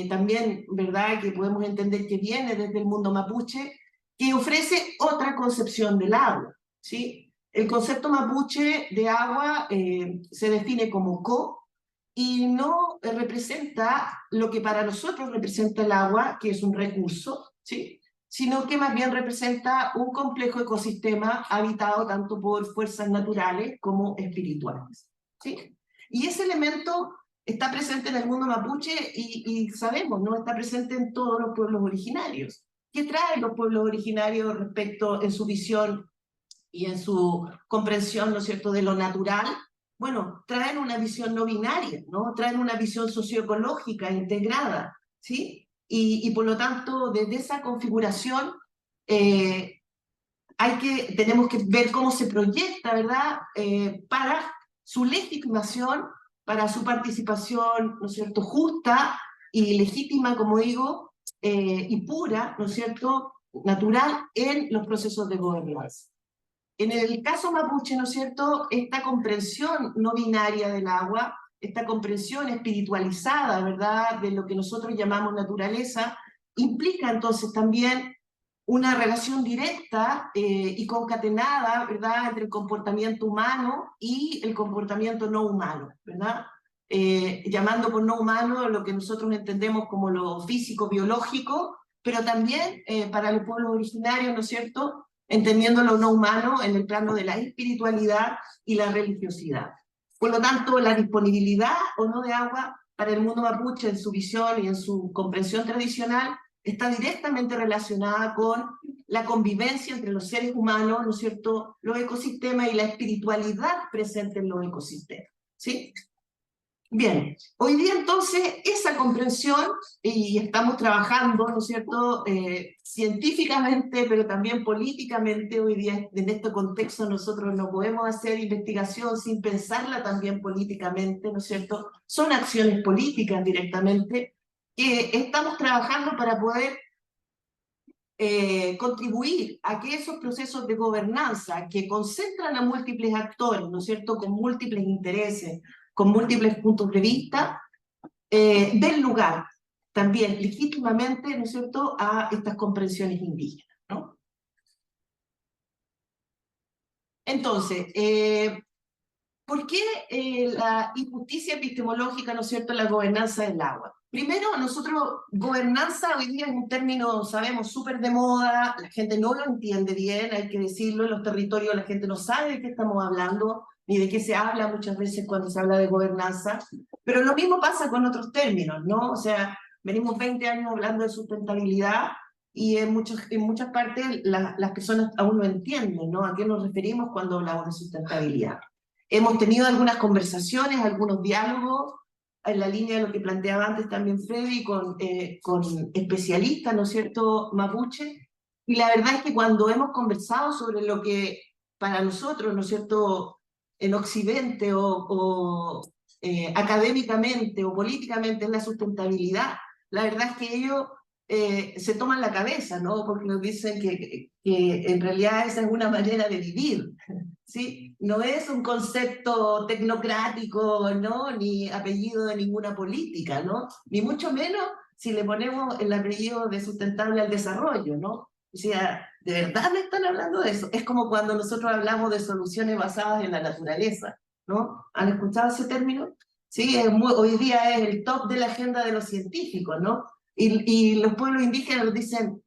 también, ¿verdad?, que podemos entender que viene desde el mundo mapuche, que ofrece otra concepción del agua, ¿sí? El concepto mapuche de agua se define como co, y no representa lo que para nosotros representa el agua, que es un recurso, ¿sí?, sino que más bien representa un complejo ecosistema habitado tanto por fuerzas naturales como espirituales, ¿sí? Y ese elemento está presente en el mundo mapuche y sabemos, ¿no?, está presente en todos los pueblos originarios. ¿Qué traen los pueblos originarios respecto en su visión y en su comprensión, ¿no es cierto?, de lo natural? Bueno, traen una visión no binaria, ¿no? Traen una visión socioecológica integrada, ¿sí? Y por lo tanto, desde esa configuración, tenemos que ver cómo se proyecta, ¿verdad?, para su legitimación, para su participación, ¿no es cierto?, justa y legítima, como digo, y pura, ¿no es cierto?, natural en los procesos de gobernanza. En el caso mapuche, ¿no es cierto?, esta comprensión no binaria del agua, esta comprensión espiritualizada, ¿verdad?, de lo que nosotros llamamos naturaleza, implica entonces también una relación directa y concatenada, ¿verdad?, entre el comportamiento humano y el comportamiento no humano, ¿verdad? Llamando por no humano lo que nosotros entendemos como lo físico, biológico, pero también para los pueblos originarios, ¿no es cierto?, entendiendo lo no humano en el plano de la espiritualidad y la religiosidad. Por lo tanto, la disponibilidad o no de agua para el mundo mapuche en su visión y en su comprensión tradicional está directamente relacionada con la convivencia entre los seres humanos, ¿no es cierto?, los ecosistemas y la espiritualidad presente en los ecosistemas, ¿sí? Bien, hoy día entonces esa comprensión, y estamos trabajando, ¿no es cierto?, científicamente, pero también políticamente, hoy día en este contexto nosotros no podemos hacer investigación sin pensarla también políticamente, ¿no es cierto?, son acciones políticas directamente, que estamos trabajando para poder contribuir a que esos procesos de gobernanza que concentran a múltiples actores, ¿no es cierto?, con múltiples intereses, con múltiples puntos de vista, den lugar también legítimamente, ¿no es cierto?, a estas comprensiones indígenas, ¿no? Entonces, ¿por qué la injusticia epistemológica, ¿no es cierto?, en la gobernanza del agua? Primero, nosotros, gobernanza hoy día es un término, sabemos, súper de moda, la gente no lo entiende bien, hay que decirlo, en los territorios la gente no sabe de qué estamos hablando, ni de qué se habla muchas veces cuando se habla de gobernanza, pero lo mismo pasa con otros términos, ¿no? O sea, venimos 20 años hablando de sustentabilidad, y en muchas partes las personas aún no entienden, ¿no?, a qué nos referimos cuando hablamos de sustentabilidad. Hemos tenido algunas conversaciones, algunos diálogos, en la línea de lo que planteaba antes también Freddy, con especialistas, ¿no es cierto?, mapuche, y la verdad es que cuando hemos conversado sobre lo que para nosotros, ¿no es cierto?, en Occidente académicamente o políticamente es la sustentabilidad, la verdad es que ellos se toman la cabeza, ¿no?, porque nos dicen que en realidad esa es una manera de vivir, ¿sí? No es un concepto tecnocrático, ¿no?, ni apellido de ninguna política, ¿no?, ni mucho menos si le ponemos el apellido de sustentable al desarrollo, ¿no? O sea, ¿de verdad me están hablando de eso? Es como cuando nosotros hablamos de soluciones basadas en la naturaleza, ¿no? ¿Han escuchado ese término? Sí, hoy día es el top de la agenda de los científicos, ¿no? Y los pueblos indígenas nos dicen,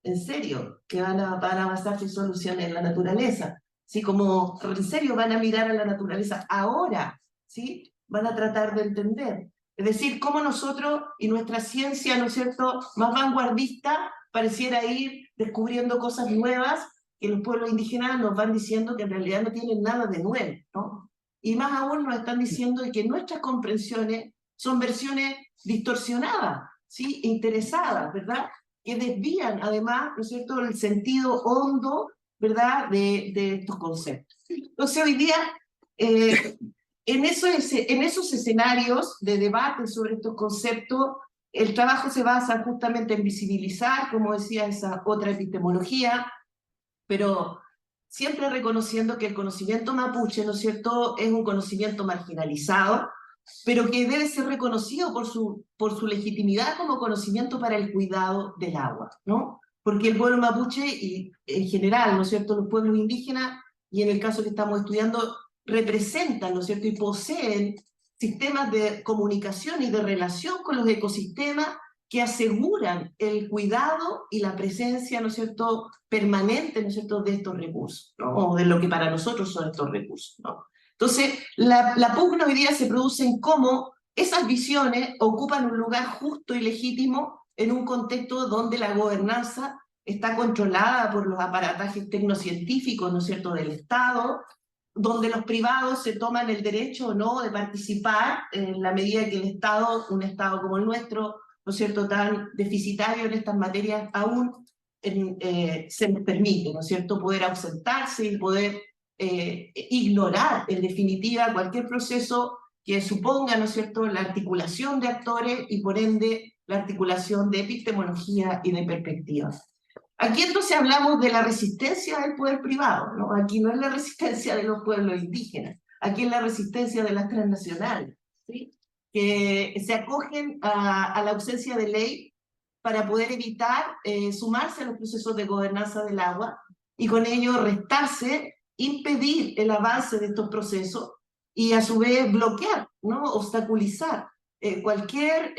¿en serio que van a basar sus soluciones en la naturaleza? ¿Sí? Como, ¿en serio van a mirar a la naturaleza ahora? ¿Sí? Van a tratar de entender. Es decir, cómo nosotros y nuestra ciencia, ¿no es cierto?, más vanguardista, pareciera ir descubriendo cosas nuevas que los pueblos indígenas nos van diciendo que en realidad no tienen nada de nuevo, ¿no? Y más aún nos están diciendo que nuestras comprensiones son versiones distorsionadas, ¿sí?, interesadas, ¿verdad?, que desvían además, ¿no es cierto?, el sentido hondo, ¿verdad?, de estos conceptos. Entonces hoy día, en esos escenarios de debate sobre estos conceptos, El trabajo se basa justamente en visibilizar, como decía, esa otra epistemología, pero siempre reconociendo que el conocimiento mapuche, ¿no es cierto?, es un conocimiento marginalizado, pero que debe ser reconocido por su legitimidad como conocimiento para el cuidado del agua, ¿no? Porque el pueblo mapuche, y en general, ¿no es cierto?, los pueblos indígenas, y en el caso que estamos estudiando, representan, ¿no es cierto?, y poseen sistemas de comunicación y de relación con los ecosistemas que aseguran el cuidado y la presencia, ¿no es cierto?, permanente, ¿no es cierto?, de estos recursos, ¿no? O de lo que para nosotros son estos recursos, ¿no? Entonces, la pugna hoy día se produce en cómo esas visiones ocupan un lugar justo y legítimo en un contexto donde la gobernanza está controlada por los aparatajes tecnocientíficos, ¿no es cierto?, del Estado, donde los privados se toman el derecho o no de participar en la medida que el Estado, un Estado como el nuestro, ¿no es cierto?, tan deficitario en estas materias, aún se les permite, ¿no es cierto?, poder ausentarse y poder ignorar, en definitiva, cualquier proceso que suponga, ¿no es cierto?, la articulación de actores y, por ende, la articulación de epistemología y de perspectivas. Aquí entonces hablamos de la resistencia del poder privado, ¿no? Aquí no es la resistencia de los pueblos indígenas, aquí es la resistencia de las transnacionales, ¿sí?, que se acogen a la ausencia de ley para poder evitar sumarse a los procesos de gobernanza del agua y con ello restarse, impedir el avance de estos procesos y a su vez bloquear, ¿no?, obstaculizar cualquier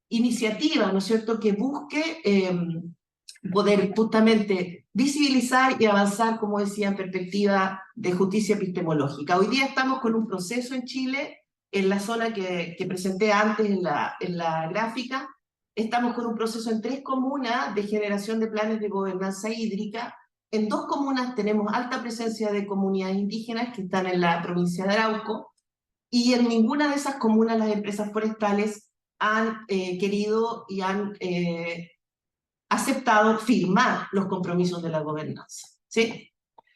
iniciativa, ¿no es cierto?, que busque poder justamente visibilizar y avanzar, como decía, en perspectiva de justicia epistemológica. Hoy día estamos con un proceso en Chile, en la zona que presenté antes en la gráfica, estamos con un proceso en 3 comunas de generación de planes de gobernanza hídrica. En 2 comunas tenemos alta presencia de comunidades indígenas que están en la provincia de Arauco, y en ninguna de esas comunas las empresas forestales han querido y han aceptado firmar los compromisos de la gobernanza, ¿sí?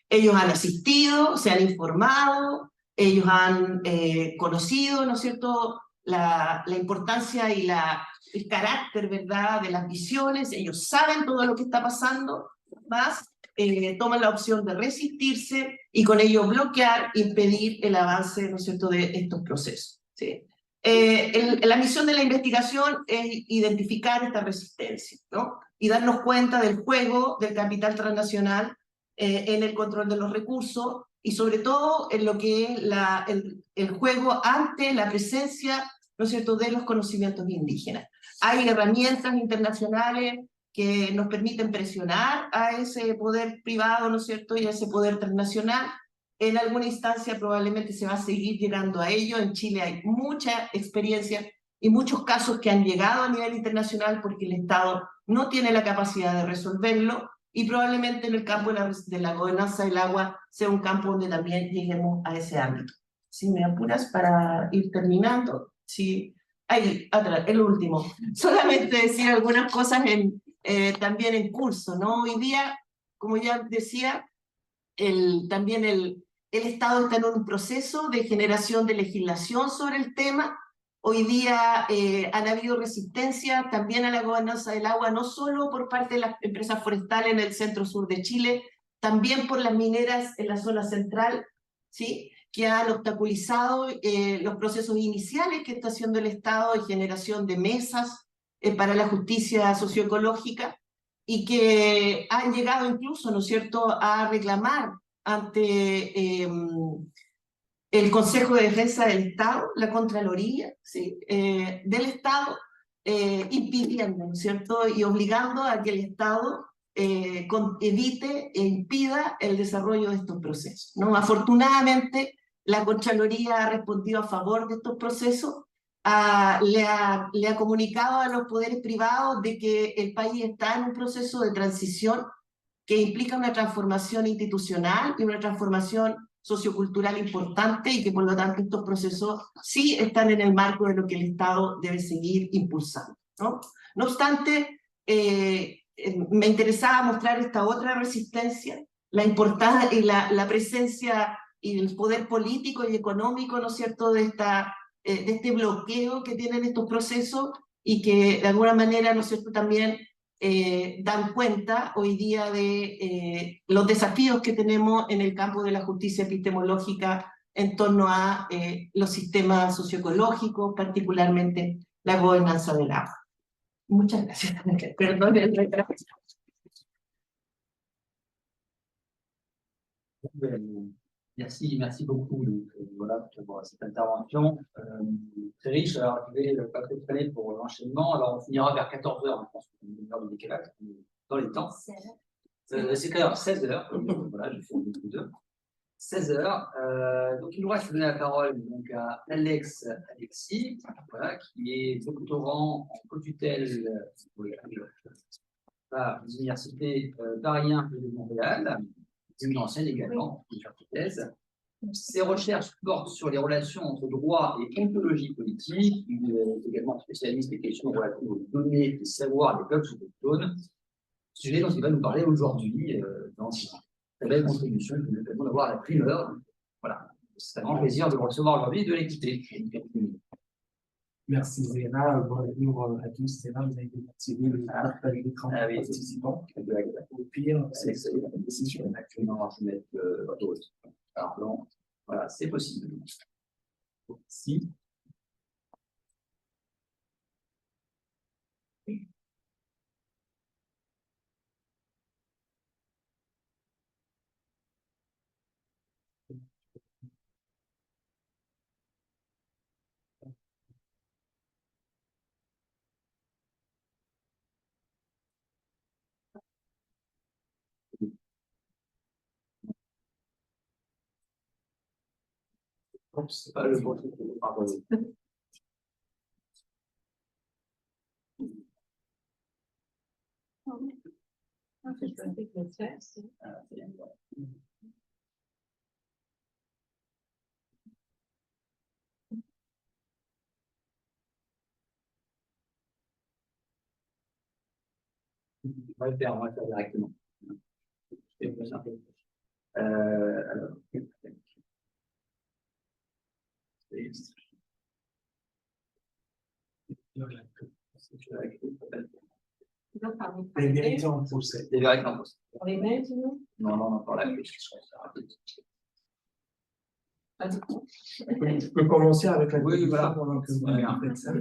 Ellos han asistido, se han informado, ellos han conocido, ¿no es cierto?, la importancia y el carácter, ¿verdad?, de las visiones, ellos saben todo lo que está pasando, más toman la opción de resistirse y con ello bloquear, impedir el avance, ¿no es cierto?, de estos procesos, ¿sí? La misión de la investigación es identificar esta resistencia, ¿no?, y darnos cuenta del juego del capital transnacional en el control de los recursos y sobre todo en lo que es el juego ante la presencia, ¿no es cierto?, de los conocimientos indígenas. Hay herramientas internacionales que nos permiten presionar a ese poder privado, ¿no es cierto?, y a ese poder transnacional. En alguna instancia probablemente se va a seguir llegando a ello. En Chile hay mucha experiencia y muchos casos que han llegado a nivel internacional porque el Estado no tiene la capacidad de resolverlo, y probablemente en el campo de la gobernanza del agua sea un campo donde también lleguemos a ese ámbito. Si me apuras para ir terminando, sí, ahí, atrás, el último. Solamente decir algunas cosas también en curso, ¿no? Hoy día, como ya decía, también el Estado está en un proceso de generación de legislación sobre el tema. Hoy día han habido resistencia también a la gobernanza del agua, no solo por parte de las empresas forestales en el centro-sur de Chile, también por las mineras en la zona central, ¿sí?, que han obstaculizado los procesos iniciales que está haciendo el Estado de generación de mesas para la justicia socioecológica, y que han llegado incluso, ¿no es cierto?, a reclamar ante el Consejo de Defensa del Estado, la Contraloría, ¿sí?, del Estado, impidiendo, ¿no es cierto?, y obligando a que el Estado evite e impida el desarrollo de estos procesos, ¿no? Afortunadamente, la Contraloría ha respondido a favor de estos procesos, le ha comunicado a los poderes privados de que el país está en un proceso de transición que implica una transformación institucional y una transformación sociocultural importante, y que por lo tanto estos procesos sí están en el marco de lo que el Estado debe seguir impulsando, ¿no? No obstante, me interesaba mostrar esta otra resistencia, la importancia y la presencia y el poder político y económico, ¿no es cierto?, de este bloqueo que tienen estos procesos, y que de alguna manera, ¿no es cierto?, también dan cuenta hoy día de los desafíos que tenemos en el campo de la justicia epistemológica en torno a los sistemas socioecológicos, particularmente la gobernanza del agua. Muchas gracias. Perdón el retraso. Merci beaucoup donc, voilà, pour cette intervention très riche. Alors, je vais pas trop traîner pour l'enchaînement. Alors, on finira vers 14 h, je pense qu'on est une heure de décalage dans les temps. C'est clair, 16 h. Voilà, je fais un peu de 16 h. Donc, il nous reste donner la parole donc, à Alexis, voilà, qui est doctorant en co-tutelle à l'Université Paris 1 de Montréal. Une enseigne également, une thèse. Ses recherches portent sur les relations entre droit et ontologie politique. Il est également spécialiste des questions relatives aux données, des savoirs des peuples autochtones, sujet dont il va nous parler aujourd'hui dans sa belle contribution. Nous avons d'avoir la primeur. Voilà, c'est un grand plaisir de le recevoir aujourd'hui et de l'écouter. Merci Zéra, bonjour à tous. Zéra, vous avez été motivé de partager l'écran des participants. Au pire, c'est une décision. Actuellement, je vais mettre d'autres. Alors, donc, voilà, c'est possible. Si. C'est pas le bon truc que vous parlez. On va le faire directement. C'est plus simple. Alors, Les vérités en procès. Les vérités en procès. On les met, sinon? Non, non, non, par la fiche, je serais rapide. Je peux commencer avec la Oui, voilà. pendant que vous Bien. faites ça.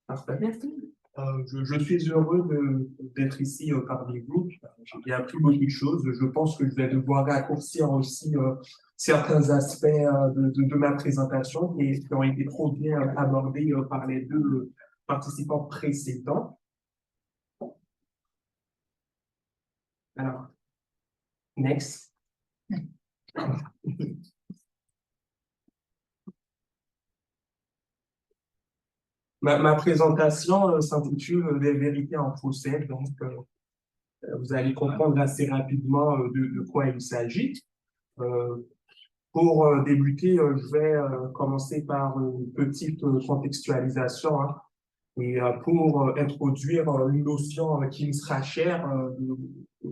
Parfait. Merci. Je suis heureux d'être ici parmi vous. J'ai appris beaucoup de choses. Je pense que je vais devoir raccourcir aussi certains aspects de ma présentation qui ont été trop bien abordés par les deux participants précédents. Alors, next. Ma présentation s'intitule « Des vérités en procès », donc vous allez comprendre assez rapidement de quoi il s'agit. Pour débuter, je vais commencer par une petite contextualisation et pour introduire une notion qui me sera chère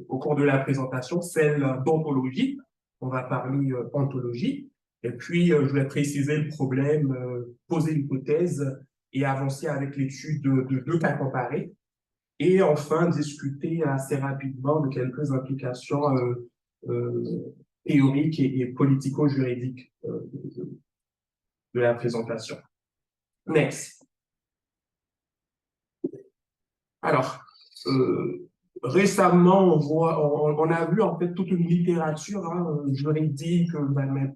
au cours de la présentation, celle d'ontologie. On va parler ontologie. Et puis, je vais préciser le problème, poser l'hypothèse et avancer avec l'étude de deux cas comparés. Et enfin, discuter assez rapidement de quelques implications théoriques et politico-juridiques de la présentation. Next. Alors, récemment, on a vu en fait toute une littérature juridique, même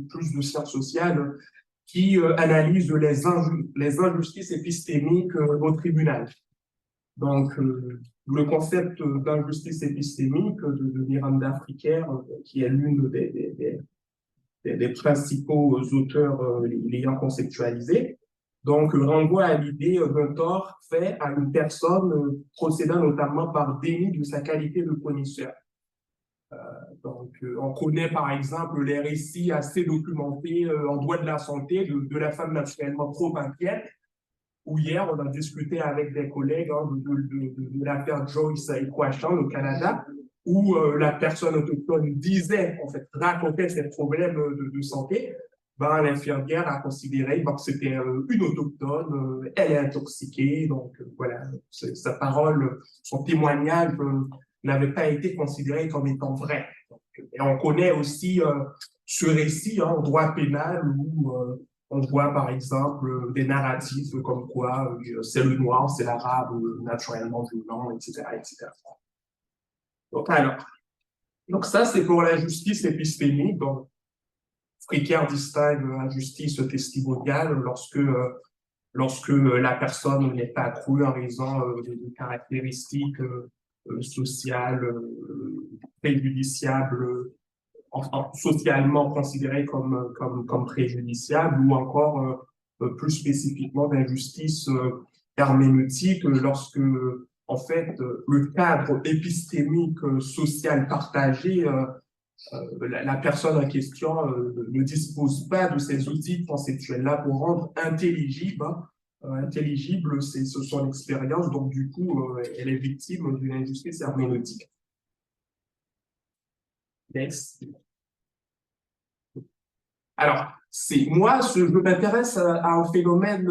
plus de sciences sociales, qui analyse les injustices épistémiques au tribunal. Donc, le concept d'injustice épistémique de Miranda Fricker, qui est l'une des principaux auteurs l'ayant conceptualisé, donc renvoie à l'idée d'un tort fait à une personne procédant notamment par déni de sa qualité de connaisseur. Donc, on connaît par exemple les récits assez documentés en droit de la santé de la femme naturellement trop inquiète, où hier on a discuté avec des collègues de l'affaire Joyce et Quachan au Canada, où la personne autochtone disait, en fait, racontait ses problèmes de santé, ben, l'infirmière a considéré que c'était une autochtone, elle est intoxiquée, donc voilà, sa parole, son témoignage n'avait pas été considéré comme étant vrai. Donc, et on connaît aussi ce récit en droit pénal où on voit par exemple des narratifs comme quoi c'est le noir, c'est l'arabe naturellement violent, etc., etc. Donc ça c'est pour la justice épistémique. Donc, Fricker distingue la justice testimoniale lorsque la personne n'est pas crue en raison de caractéristiques sociales préjudiciables, socialement considérées comme préjudiciables, ou encore plus spécifiquement d'injustice herméneutique lorsque en fait le cadre épistémique social partagé la personne en question ne dispose pas de ces outils conceptuels-là pour rendre intelligible, intelligible c'est son expérience, donc du coup, elle est victime d'une injustice herméneutique. Next. Alors, moi, je m'intéresse à un phénomène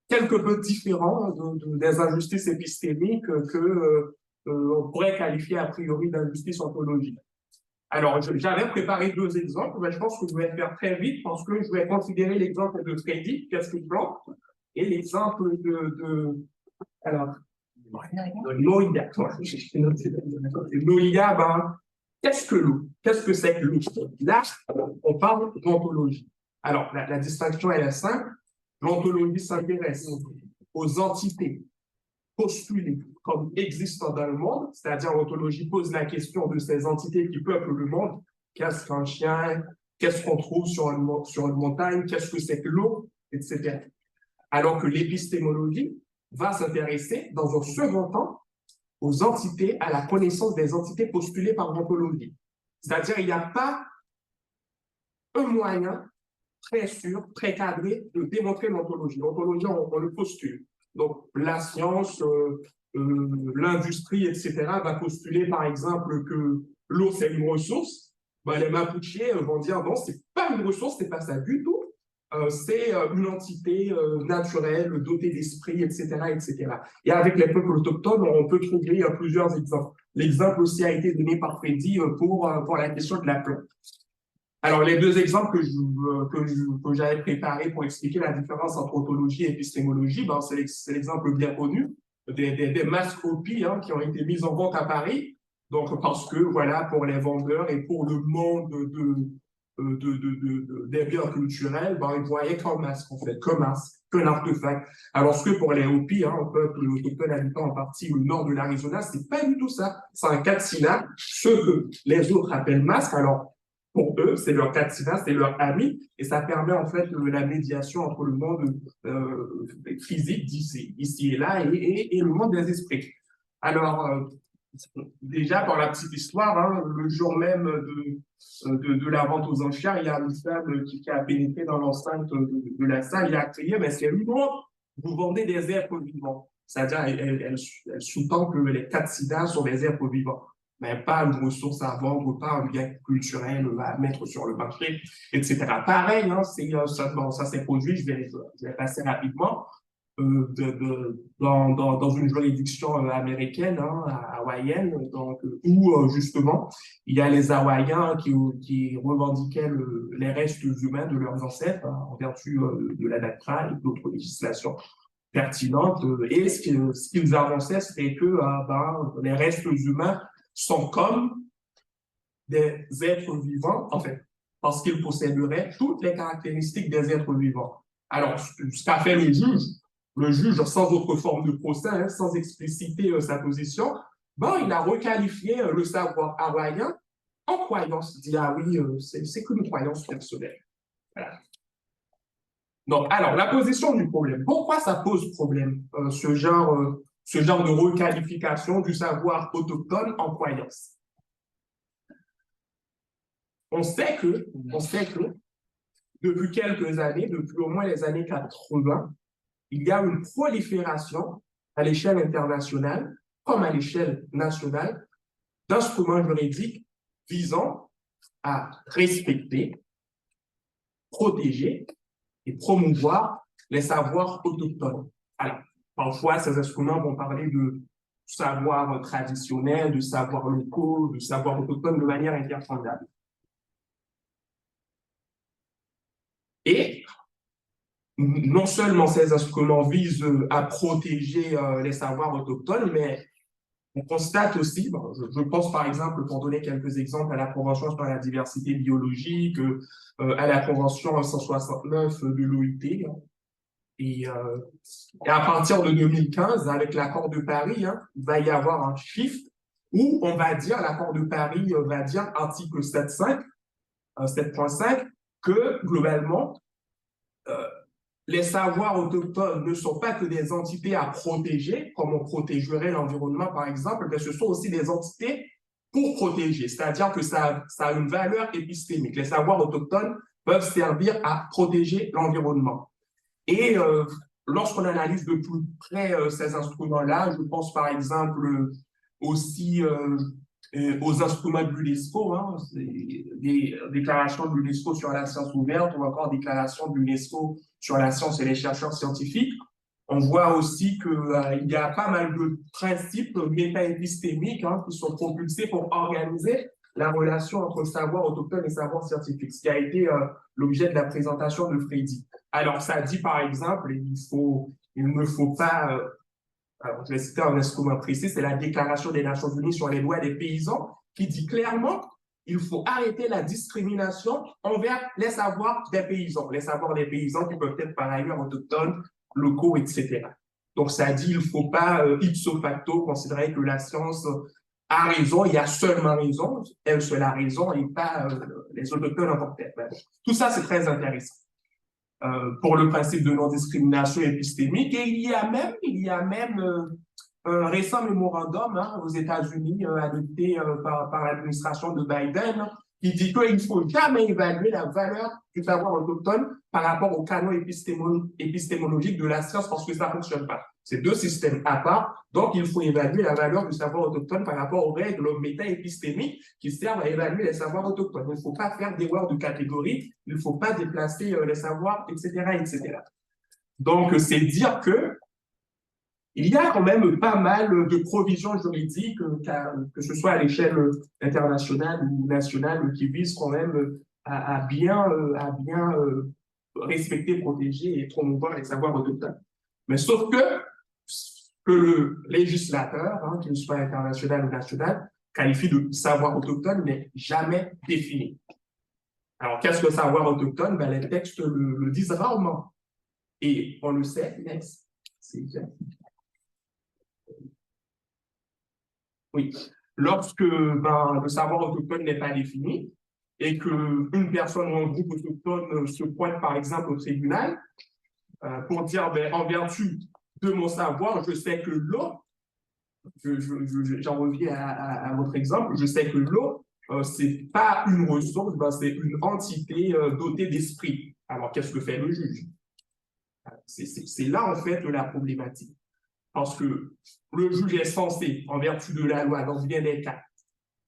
quelque peu différent des injustices épistémiques que on pourrait qualifier a priori d'injustice ontologique. Alors, j'avais préparé 2 exemples, mais je pense que je vais faire très vite parce que je vais considérer l'exemple de Freddy, qu'est-ce qu'il plante, et l'exemple alors, de Noïa. Noïa, ben, qu'est-ce que l'eau? Qu'est-ce que c'est que l'eau? Là, on parle d'ontologie. Alors, la distinction, elle est simple. L'ontologie s'intéresse aux entités postulées comme existant dans le monde, c'est-à-dire l'ontologie pose la question de ces entités qui peuplent le monde. Qu'est-ce qu'un chien? Qu'est-ce qu'on trouve sur une montagne? Qu'est-ce que c'est que l'eau? Etc. Alors que l'épistémologie va s'intéresser, dans un second temps, aux entités, à la connaissance des entités postulées par l'ontologie. C'est-à-dire qu'il n'y a pas un moyen très sûr, très cadré de démontrer l'ontologie. L'ontologie, on le postule. Donc, la science, l'industrie, etc., va postuler, par exemple, que l'eau, c'est une ressource. Ben, les Mapuches vont dire, non, c'est pas une ressource, c'est pas ça du tout. C'est une entité naturelle, dotée d'esprit, etc., etc. Et avec les peuples autochtones, on peut trouver plusieurs exemples. L'exemple aussi a été donné par Freddy pour la question de la plante. Alors, les 2 exemples que j'avais préparés pour expliquer la différence entre ontologie et épistémologie, ben, c'est l'exemple bien connu des masques-copies qui ont été mises en vente à Paris. Donc, parce que, voilà, pour les vendeurs et pour le monde des biens culturels, ben, ils voyaient qu'un masque, en fait, qu'un artefact. Alors que pour les Hopis, un peuple autochtone habitant en partie au nord de l'Arizona, c'est pas du tout ça. C'est un katsina, ce que les autres appellent masque. Alors, pour eux, c'est leur katsina, c'est leur ami, et ça permet en fait la médiation entre le monde physique d'ici et là et le monde des esprits. Alors, déjà, par la petite histoire, le jour même de la vente aux enchères, il y a une femme qui a pénétré dans l'enceinte de la salle et a crié, mais c'est bon, vous vendez des êtres vivants. C'est-à-dire, elle sous-tend que les katsinas sont des êtres vivants, mais pas une ressource à vendre, pas un bien culturel à mettre sur le marché, etc. Pareil, ça s'est produit, je vais passer rapidement, dans une juridiction américaine, hawaïenne, donc, où justement, il y a les Hawaïens qui revendiquaient les restes humains de leurs ancêtres en vertu de la NACRA et d'autres législations pertinentes. Et ce qu'ils avançaient, c'était que les restes humains sont comme des êtres vivants, en fait, parce qu'ils posséderaient toutes les caractéristiques des êtres vivants. Alors, ce qu'a fait le juge, sans autre forme de procès, sans expliciter sa position, il a requalifié le savoir hawaïen en croyance. Il dit, ah oui, c'est qu'une croyance personnelle. Voilà. Donc, alors, la position du problème. Pourquoi ça pose problème, ce genre de requalification du savoir autochtone en croyance? On sait que, depuis quelques années, depuis au moins les années 80, il y a une prolifération à l'échelle internationale, comme à l'échelle nationale, d'instruments juridiques visant à respecter protéger et promouvoir les savoirs autochtones. Alors, parfois, ces instruments vont parler de savoirs traditionnels, de savoirs locaux, de savoirs autochtones de manière interchangeable. Et non seulement ces instruments visent à protéger les savoirs autochtones, mais on constate aussi, je pense par exemple, pour donner quelques exemples, à la Convention sur la diversité biologique, à la Convention 169 de l'OIT, et à partir de 2015, avec l'accord de Paris, il va y avoir un shift où on va dire, l'accord de Paris va dire, article 7.5, que globalement, les savoirs autochtones ne sont pas que des entités à protéger, comme on protégerait l'environnement par exemple, mais ce sont aussi des entités pour protéger, c'est-à-dire que ça a une valeur épistémique. Les savoirs autochtones peuvent servir à protéger l'environnement. Et lorsqu'on analyse de plus près ces instruments-là, je pense par exemple aussi aux instruments de l'UNESCO, des déclarations de l'UNESCO sur la science ouverte ou encore déclarations de l'UNESCO sur la science et les chercheurs scientifiques. On voit aussi qu'il y a pas mal de principes méta-épistémiques qui sont propulsés pour organiser la relation entre savoir autochtone et savoir scientifique, ce qui a été l'objet de la présentation de Freddy. Alors, ça dit par exemple, il ne faut pas, alors je vais citer un instrument précis, c'est la Déclaration des Nations Unies sur les droits des paysans, qui dit clairement il faut arrêter la discrimination envers les savoirs des paysans qui peuvent être par ailleurs autochtones, locaux, etc. Donc, ça dit il ne faut pas ipso facto considérer que la science a raison, il y a seulement raison, elle seule a raison et pas les autochtones en tant que tels. Tout ça, c'est très intéressant pour le principe de non-discrimination épistémique. Et il y a même un récent mémorandum aux États-Unis adopté par l'administration de Biden qui dit qu'il ne faut jamais évaluer la valeur du savoir autochtone par rapport au canon épistémologique de la science parce que ça ne fonctionne pas. C'est deux systèmes à part, donc il faut évaluer la valeur du savoir autochtone par rapport aux règles méta-épistémiques qui servent à évaluer les savoirs autochtones. Il ne faut pas faire d'erreurs de catégorie, il ne faut pas déplacer les savoirs, etc., etc. Donc, c'est dire que il y a quand même pas mal de provisions juridiques, que ce soit à l'échelle internationale ou nationale, qui visent quand même à bien respecter, protéger et promouvoir les savoirs autochtones. Mais sauf que le législateur, qu'il soit international ou national, qualifie de savoir autochtone n'est jamais défini. Alors, qu'est-ce que savoir autochtone? Les textes le disent rarement. Et on le sait, next. Oui. Lorsque le savoir autochtone n'est pas défini et qu'une personne ou un groupe autochtone se pointe, par exemple, au tribunal pour dire, en vertu de mon savoir, je sais que l'eau, j'en reviens à votre exemple, je sais que l'eau, c'est pas une ressource, c'est une entité dotée d'esprit. Alors, qu'est-ce que fait le juge? C'est là, en fait, la problématique. Parce que le juge est censé, en vertu de la loi, dans bien des cas,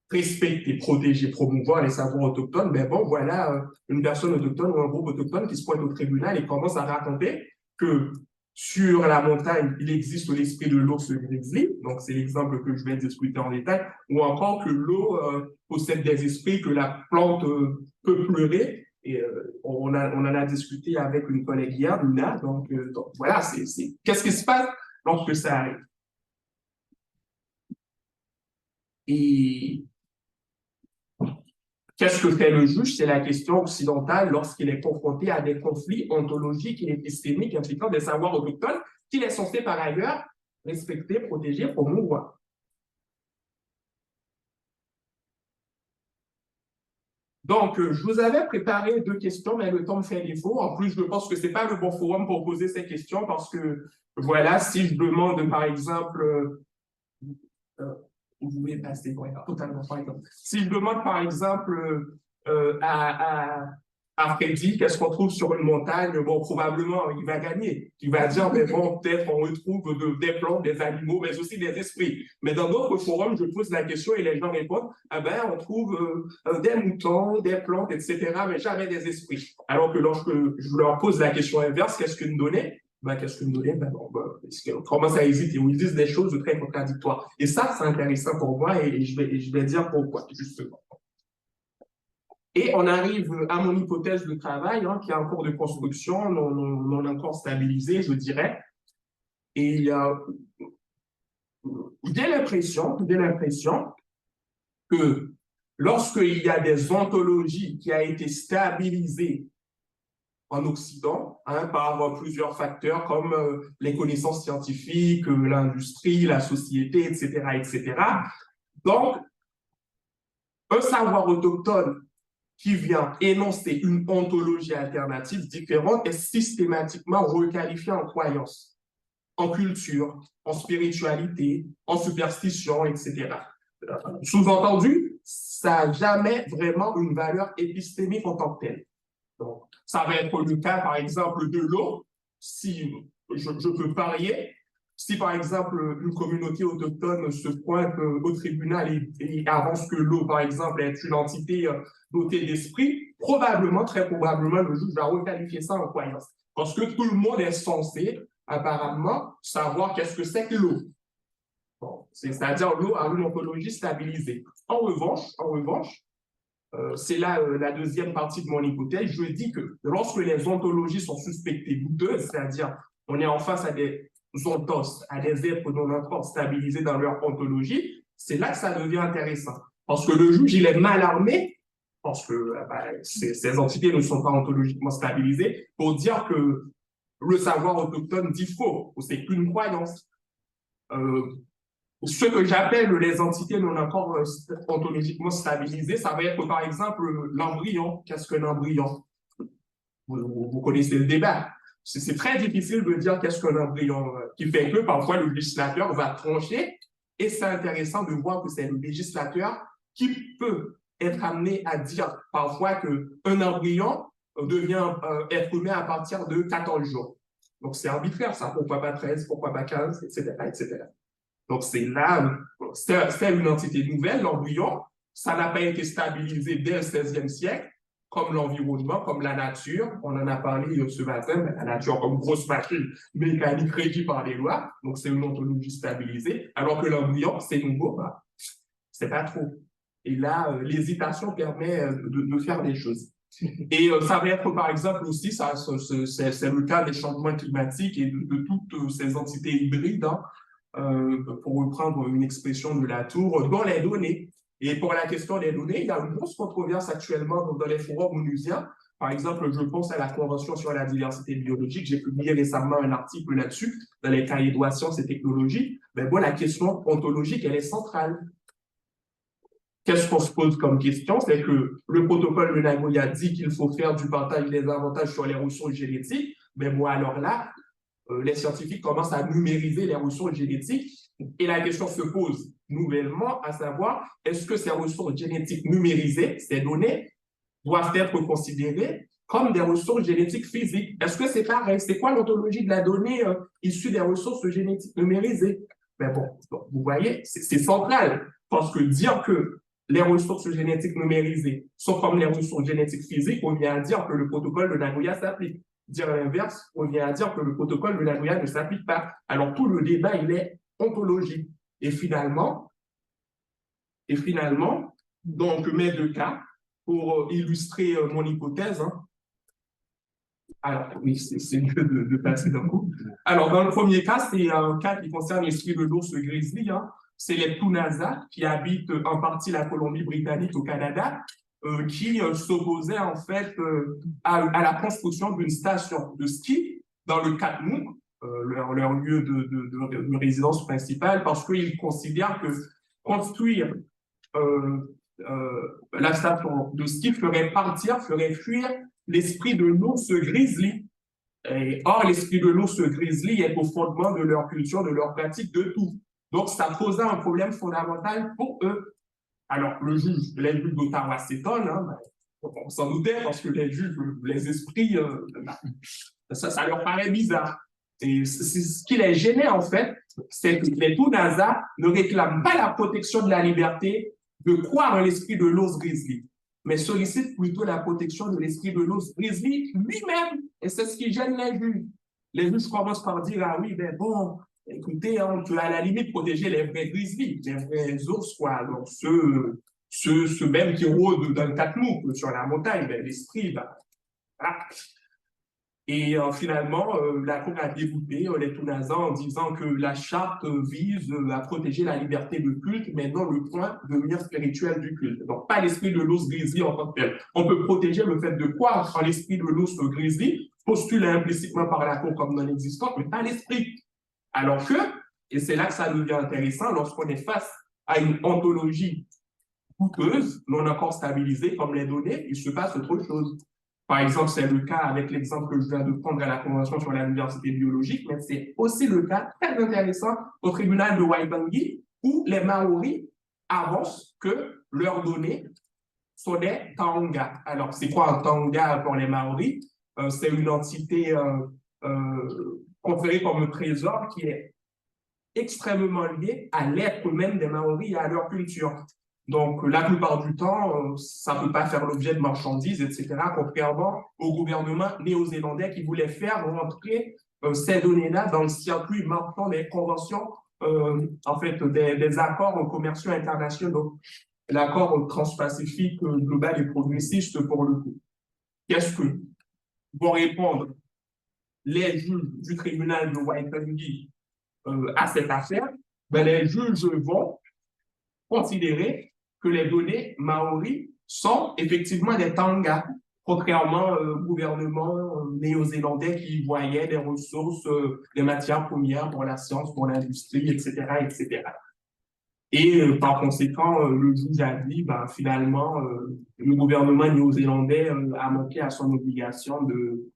respecter, protéger, promouvoir les savoirs autochtones. Mais bon, voilà une personne autochtone ou un groupe autochtone qui se pointe au tribunal et commence à raconter que sur la montagne, il existe l'esprit de l'eau se grislit. Donc, c'est l'exemple que je vais discuter en détail. Ou encore que l'eau possède des esprits, que la plante peut pleurer. Et on en a discuté avec une collègue hier, Luna. Donc voilà, qu'est-ce qui se passe lorsque ça arrive? Et qu'est-ce que fait le juge? C'est la question occidentale lorsqu'il est confronté à des conflits ontologiques et épistémiques impliquant des savoirs autochtones qu'il est censé par ailleurs respecter, protéger, promouvoir. Donc, je vous avais préparé 2 questions, mais le temps me fait défaut. En plus, je pense que ce n'est pas le bon forum pour poser ces questions parce que, voilà, si je demande, par exemple, vous voulez passer, totalement, par exemple. Si je demande, par exemple, à à Freddy, qu'est-ce qu'on trouve sur une montagne? Bon, probablement, il va gagner. Il va dire, mais bon, peut-être on retrouve des plantes, des animaux, mais aussi des esprits. Mais dans d'autres forums, je pose la question et les gens répondent, ah ben, on trouve des moutons, des plantes, etc., mais jamais des esprits. Alors que lorsque je leur pose la question inverse, qu'est-ce qu'une donnée? Ben, qu'est-ce qu'une donnée? Ben, bon, on commence à hésiter, ou ils disent des choses très contradictoires. Et ça, c'est intéressant pour moi et je vais dire pourquoi, justement. Et on arrive à mon hypothèse de travail, hein, qui est en cours de construction, non encore stabilisée, je dirais. Et j'ai l'impression que lorsqu'il y a des ontologies qui ont été stabilisées en Occident, hein, par plusieurs facteurs comme les connaissances scientifiques, l'industrie, la société, etc. Donc, un savoir autochtone qui vient énoncer une ontologie alternative différente est systématiquement requalifié en croyance, en culture, en spiritualité, en superstition, etc. Sous-entendu, ça n'a jamais vraiment une valeur épistémique en tant que telle. Donc, ça va être le cas, par exemple, de l'eau. Si je peux parier, si par exemple une communauté autochtone se pointe au tribunal et avance que l'eau, par exemple, est une entité dotée d'esprit, probablement, très probablement, le juge va requalifier ça en croyance. Parce que tout le monde est censé, apparemment, savoir qu'est-ce que c'est que l'eau. Bon, c'est-à-dire l'eau a une ontologie stabilisée. En revanche, c'est là la deuxième partie de mon hypothèse, je dis que lorsque les ontologies sont suspectées douteuses, c'est-à-dire on est en face à des ontos, à des êtres non encore stabilisés dans leur ontologie, c'est là que ça devient intéressant. Parce que le juge, il est mal armé, parce que ces entités ne sont pas ontologiquement stabilisées, pour dire que le savoir autochtone dit faux, ou c'est qu'une croyance. Ce que j'appelle les entités non encore ontologiquement stabilisées, ça va être par exemple l'embryon. Qu'est-ce qu'un embryon? Vous connaissez le débat. C'est très difficile de dire qu'est-ce qu'un embryon, qui fait que parfois le législateur va trancher, et c'est intéressant de voir que c'est le législateur qui peut être amené à dire parfois qu'un embryon devient être humain à partir de 14 jours. Donc c'est arbitraire ça, pourquoi pas 13, pourquoi pas 15, etc. Donc, c'est là, c'est une entité nouvelle, l'embryon. Ça n'a pas été stabilisé dès le XVIe siècle, comme l'environnement, comme la nature. On en a parlé ce matin, la nature comme grosse machine mécanique régie par les lois. Donc, c'est une ontologie stabilisée. Alors que l'embryon, c'est nouveau, c'est pas trop. Et là, l'hésitation permet de faire des choses. Et ça va être, par exemple, aussi, c'est le cas des changements climatiques et de toutes ces entités hybrides, hein, pour reprendre une expression de Latour, dans les données. Et pour la question des données, il y a une grosse controverse actuellement dans les forums onusiens. Par exemple, je pense à la Convention sur la diversité biologique. J'ai publié récemment un article là-dessus dans les cahiers droits sciences et technologies. Mais bon, la question ontologique, elle est centrale. Qu'est-ce qu'on se pose comme question? C'est que le protocole de Nagoya dit qu'il faut faire du partage des avantages sur les ressources génétiques. Mais bon, alors là, les scientifiques commencent à numériser les ressources génétiques et la question se pose nouvellement, à savoir, est-ce que ces ressources génétiques numérisées, ces données, doivent être considérées comme des ressources génétiques physiques? Est-ce que c'est pareil? C'est quoi l'ontologie de la donnée issue des ressources génétiques numérisées? Mais bon, vous voyez, c'est central, parce que dire que les ressources génétiques numérisées sont comme les ressources génétiques physiques, on vient à dire que le protocole de Nagoya s'applique. Dire l'inverse, on vient à dire que le protocole de Nagoya ne s'applique pas. Alors tout le débat, il est ontologique. Et finalement, donc mes deux cas, pour illustrer mon hypothèse, hein. Alors oui, c'est mieux de passer d'un coup. Alors dans le premier cas, c'est un cas qui concerne l'esprit de l'ours grizzly, hein. C'est les Tunasa qui habitent en partie la Colombie-Britannique au Canada, qui s'opposaient en fait à la construction d'une station de ski dans le Katmuk, leur lieu de résidence principale, parce qu'ils considèrent que construire la station de ski ferait fuir l'esprit de l'ours grizzly. Or, l'esprit de l'ours grizzly est au fondement de leur culture, de leur pratique, de tout. Donc, ça posait un problème fondamental pour eux. Alors, les juges d'Ottawa s'étonnent, hein, On s'en doutait parce que les juges, les esprits, ça leur paraît bizarre. Et ce qui les gênait, en fait, c'est que les Tunasa ne réclament pas la protection de la liberté de croire en l'esprit de l'os grizzly, mais sollicitent plutôt la protection de l'esprit de l'os grizzly lui-même. Et c'est ce qui gêne les juges. Les juges commencent par dire, ah oui, ben bon, écoutez, on peut à la limite protéger les vrais grizzlies, les vrais ours, quoi. Donc, ceux même qui rôdent dans le Katmouk, sur la montagne, ben, l'esprit, ben, voilà. Et finalement, la Cour a débouté les Tunasas en disant que la charte vise à protéger la liberté de culte, mais non le point de mire spirituel du culte. Donc, pas l'esprit de l'os grizzly en tant que tel. On peut protéger le fait de croire en l'esprit de l'os grizzly, postulé implicitement par la Cour comme non existant, mais pas l'esprit. Alors que, et c'est là que ça devient intéressant, lorsqu'on est face à une ontologie coûteuse, non encore stabilisée comme les données, il se passe autre chose. Par exemple, c'est le cas avec l'exemple que je viens de prendre à la Convention sur la diversité biologique, mais c'est aussi le cas très intéressant au tribunal de Waitangi, où les Maoris avancent que leurs données sont des Taonga. Alors, c'est quoi un Taonga pour les Maoris? C'est une entité conférée comme un trésor qui est extrêmement liée à l'être même des Maoris et à leur culture. Donc, la plupart du temps, ça ne peut pas faire l'objet de marchandises, etc., contrairement au gouvernement néo-zélandais qui voulait faire rentrer ces données-là dans le circuit marchand des conventions, en fait, des accords commerciaux internationaux, l'accord transpacifique global et progressiste pour le coup. Qu'est-ce que vont répondre les juges du tribunal de Waitangi à cette affaire? Ben, les juges vont considérer que les données maoris sont effectivement des Tonga, contrairement au gouvernement néo-zélandais qui voyait des ressources, des matières premières pour la science, pour l'industrie, etc., etc. Et par conséquent, le juge a dit, ben, finalement, le gouvernement néo-zélandais a manqué à son obligation de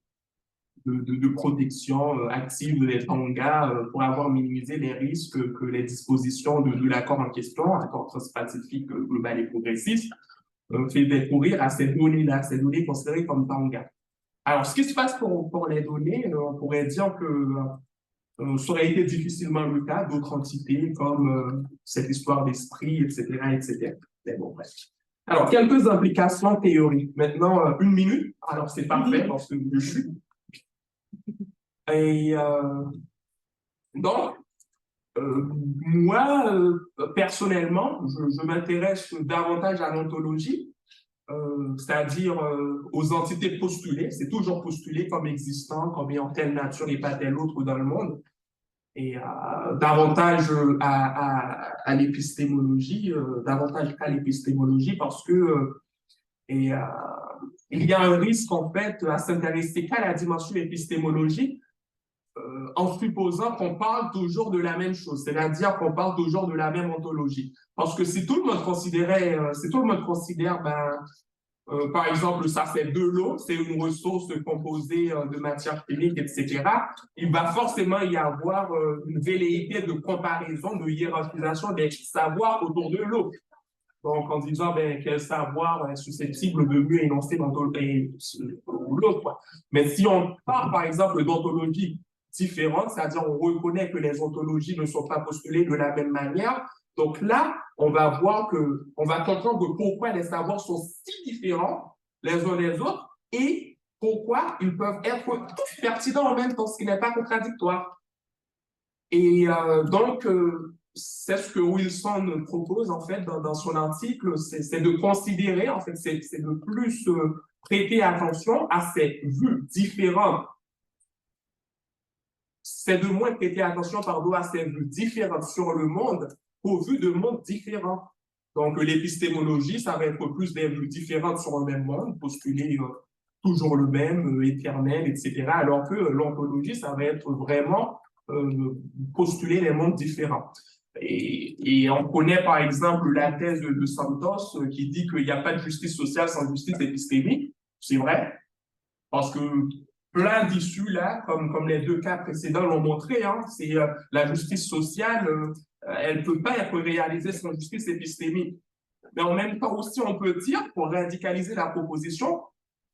protection active des Tonga pour avoir minimisé les risques que les dispositions de l'accord en question, l'accord transpacifique global et progressiste, faisaient courir à ces données-là, ces données considérées comme Tonga. Alors, ce qui se passe pour les données, on pourrait dire que ça aurait été difficilement le cas d'autres entités comme cette histoire d'esprit, etc., etc. Mais bon, bref. Alors, quelques implications théoriques. Maintenant, 1 minute. Alors, c'est parfait parce que je suis. Et donc, moi, personnellement, je m'intéresse davantage à l'ontologie, c'est-à-dire aux entités postulées. C'est toujours postulé comme existant, comme ayant telle nature et pas telle autre dans le monde. Et davantage à l'épistémologie, davantage qu'à l'épistémologie, parce que il y a un risque, en fait, à s'intéresser qu'à la dimension épistémologique, en supposant qu'on parle toujours de la même chose, c'est-à-dire qu'on parle toujours de la même ontologie. Parce que si tout le monde considère, par exemple, ça fait de l'eau, c'est une ressource composée de matière chimique, etc., il va forcément y avoir une velléité de comparaison, de hiérarchisation des savoirs autour de l'eau. Donc, en disant quel savoir est susceptible de mieux énoncer l'autre, quoi. Mais si on parle, par exemple, d'ontologie différente, c'est-à-dire on reconnaît que les ontologies ne sont pas postulées de la même manière, donc là, on va comprendre pourquoi les savoirs sont si différents les uns des autres et pourquoi ils peuvent être tous pertinents en même temps, ce qui n'est pas contradictoire. Et donc, c'est ce que Wilson propose, en fait, dans son article, c'est de considérer, en fait, c'est de plus prêter attention à ces vues différentes. C'est de moins prêter attention, pardon, à ces vues différentes sur le monde aux vues de mondes différents. Donc, l'épistémologie, ça va être plus des vues différentes sur le même monde, postuler toujours le même, éternel, etc. Alors que l'ontologie, ça va être vraiment postuler les mondes différents. Et on connaît par exemple la thèse de Santos qui dit qu'il n'y a pas de justice sociale sans justice épistémique. C'est vrai, parce que plein d'issues là, comme les 2 cas précédents l'ont montré, hein, c'est la justice sociale, elle ne peut pas être réalisée sans justice épistémique. mais en même temps aussi, on peut dire, pour radicaliser la proposition,